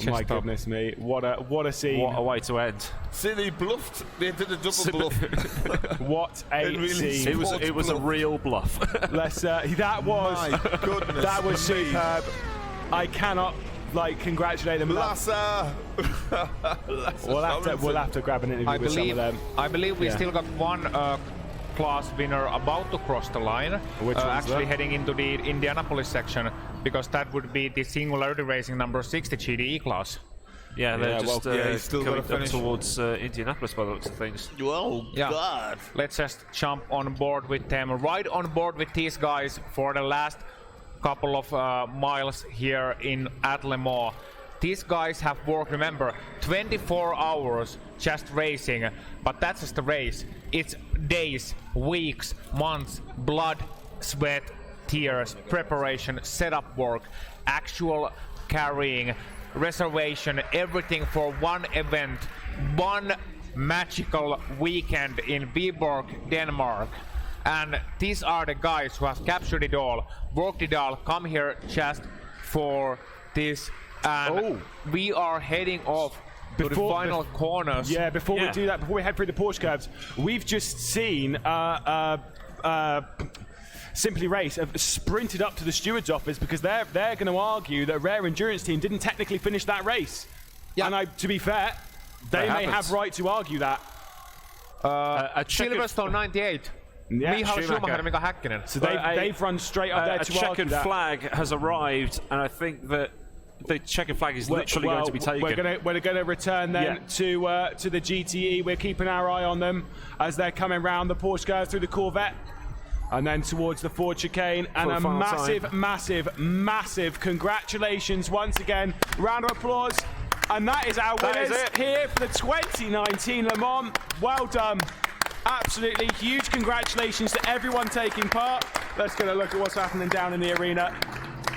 My goodness me. What a scene. What a way to end. See, they bluffed. They did a double bluff. What a It really scene. It was a real bluff. Let's that was My goodness. that was me. superb. I cannot congratulate them. Lassa. We'll have to grab an interview with some of them. I believe we Yeah. still got one class winner about to cross the line. Which one's actually that? heading into the Indianapolis section, because that would be the Singularity Racing number 60 GDE class. Yeah, they're Yeah, just well, he's still coming gotta up finish. towards Indianapolis by the looks of things. Oh, Yeah. God. Let's just jump on board with them, right on board with these guys for the last couple of miles here at Le Mans. These guys have worked, remember, 24 hours just racing, but that's just a race. It's days, weeks, months, blood, sweat, tears, preparation, setup work, actual carrying, reservation, everything for one event, one magical weekend in Viborg, Denmark. And these are the guys who have captured it all, worked it all, come here just for this. And we are heading off to the final corners. Yeah, before we Yeah. do that, before we head through the Porsche curves, we've just seen Simply Race have sprinted up to the steward's office because they're going to argue that Rare Endurance team didn't technically finish that race. Yeah. And to be fair, they may happens. have right to argue that. Silverstone 98. Yeah, Michael Schumacher. Schumacher and Mika Häkkinen. So they've run straight up there A to checkered argue that. flag has arrived, and I think that the checkered flag is literally going to be taken. We're going to return then to the GTE. We're keeping our eye on them as they're coming round. The Porsche goes through the Corvette. And then towards the Ford chicane, and the a final massive, time. massive congratulations once again. Round of applause. And that is our winners here for the 2019 Le Mans. Well done. Absolutely huge congratulations to everyone taking part. Let's get a look at what's happening down in the arena.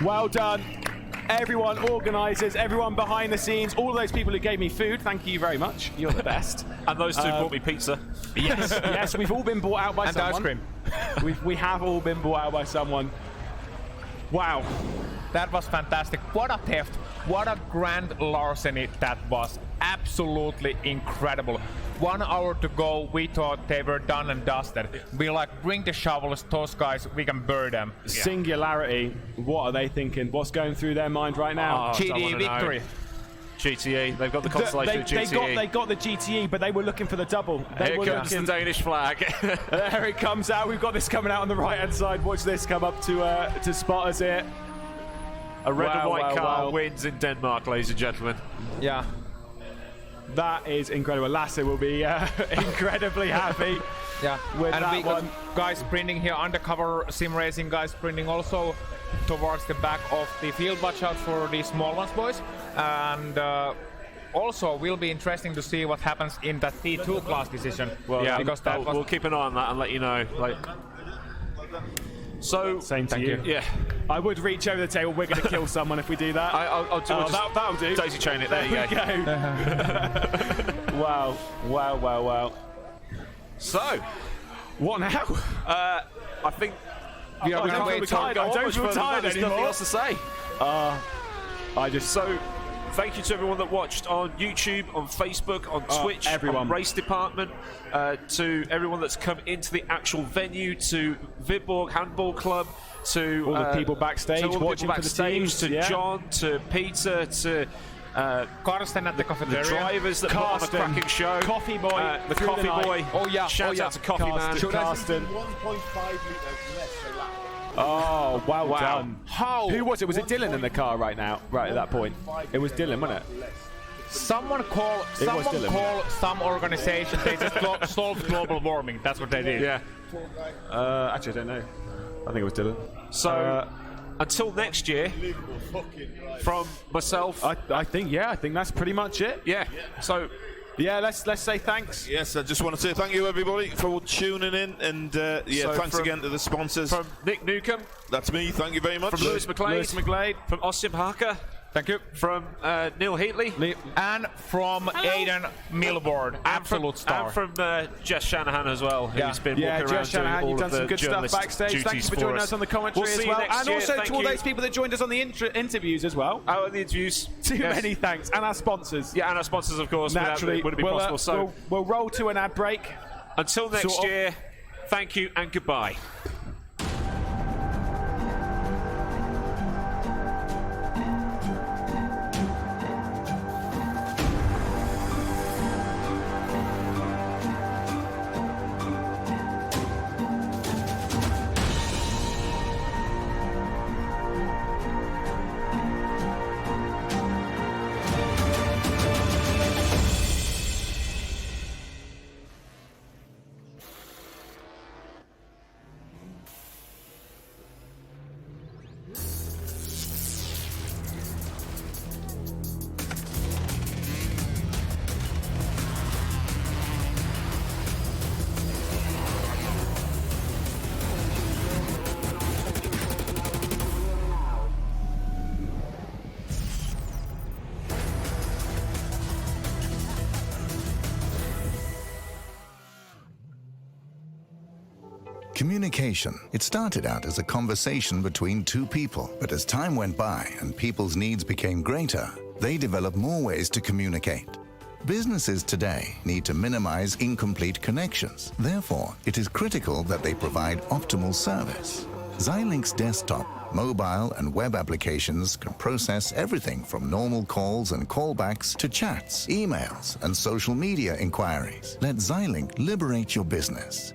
Well done. Everyone, organisers, everyone behind the scenes, all of those people who gave me food, thank you very much. You're the best. And those two brought me pizza. Yes, we've all been bought out by And someone. ice cream. We have all been bought out by someone. Wow. That was fantastic. What a theft. What a grand larceny that was. Absolutely incredible. 1 hour to go, we thought they were done and dusted. We bring the shovels, those guys, we can burn them. Singularity, what are they thinking? What's going through their mind right now? GTE victory. GTE, they've got the constellation of GTE. They got the GTE, but they were looking for the double. They Here were comes looking. the Danish flag. There it comes out. We've got this coming out on the right-hand side. Watch this come up to spot us here. A red and Wow, white wow, car wow. wins in Denmark, ladies and gentlemen. Yeah. That is incredible. Lasse will be incredibly happy. Yeah, with and that we got one. guys sprinting here, undercover sim racing guys sprinting also towards the back of the field. Watch out for the small ones, boys. And also, will be interesting to see what happens in that T2 class decision. Well, yeah, because that was we'll keep an eye on that and let you know. So, Same to you. yeah, I would reach over the table. We're going to kill someone if we do that. I'll do that'll do. daisy chain it. There you go. Wow. Wow. So, What now? I think we are I going to don't wait. feel tired. I don't feel tired There's nothing anymore. else to say. So Thank you to everyone that watched on YouTube, on Facebook, on Twitch, everyone. on Race Department, to everyone that's come into the actual venue, to Viborg Handball Club, to all the people backstage to all the watching people for the backstage, teams, to yeah. John, to Peter, to Karsten at the the cafeteria. drivers that put on a Carsten, cracking show. Coffee Boy the through Coffee the night. Boy. Oh, yeah. Shout Oh, yeah. out to Coffee Man. Carsten. 1.5 litres less a lap. Oh, well Wow. done. How? Who was it? Was it Dylan in the car right now? Right at that point. It was Dylan, wasn't it? Someone call Dylan. some organization. They just solved global warming. That's what they did. Yeah. Actually, I don't know. I think it was Dylan. So until next year, from myself, I think that's pretty much it. yeah. So Yeah, let's say thanks. Yes, I just want to say thank you everybody for tuning in, and So thanks from- again to the sponsors. from Nick Newcomb, That's me. Thank you very much. from Lewis McGlade, from Osim Harker, Thank you. from Neil Heatley, And from Aidan Milbourne, absolute star. and from Jess Shanahan as well, who's Yeah. been Yeah, walking around Jess Shanahan, doing all you've done of the some good stuff journalist backstage. Thank you duties for joining us. us on the commentary We'll see as you well. next And year. also Thank to all you. those people that joined us on the interviews as well. Oh, and the interviews. Too Yes. many thanks. And our sponsors. Yeah, and our sponsors, of course. Naturally, without, wouldn't be possible. So we'll roll to an ad break. until next sort of. year, thank you and goodbye. Communication. It started out as a conversation between two people, but as time went by and people's needs became greater, they developed more ways to communicate. Businesses today need to minimize incomplete connections. Therefore, it is critical that they provide optimal service. Xilinx Desktop Mobile and web applications can process everything from normal calls and callbacks to chats, emails, and social media inquiries. Let Xilinx liberate your business.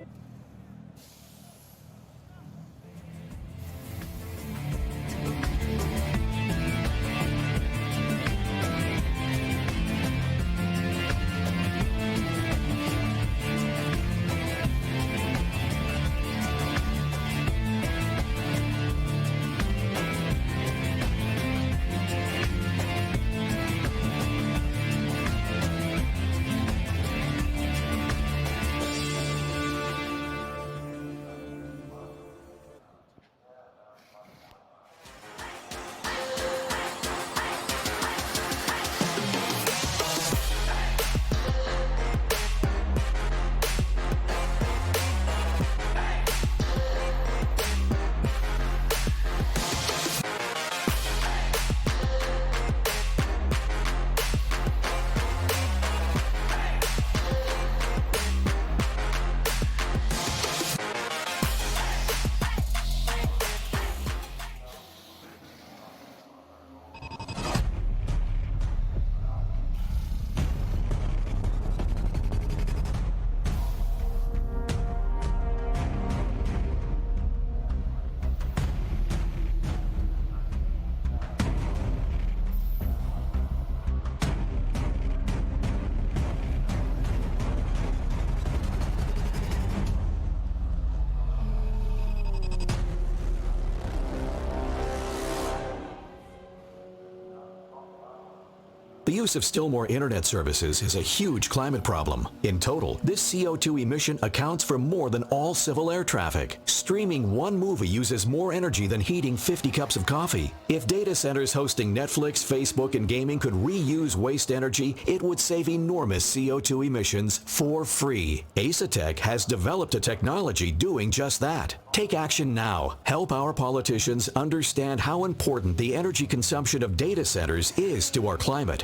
The use of still more internet services is a huge climate problem. In total, this CO2 emission accounts for more than all civil air traffic. Streaming one movie uses more energy than heating 50 cups of coffee. If data centers hosting Netflix, Facebook, and gaming could reuse waste energy, it would save enormous CO2 emissions for free. Asetek has developed a technology doing just that. Take action now. Help our politicians understand how important the energy consumption of data centers is to our climate.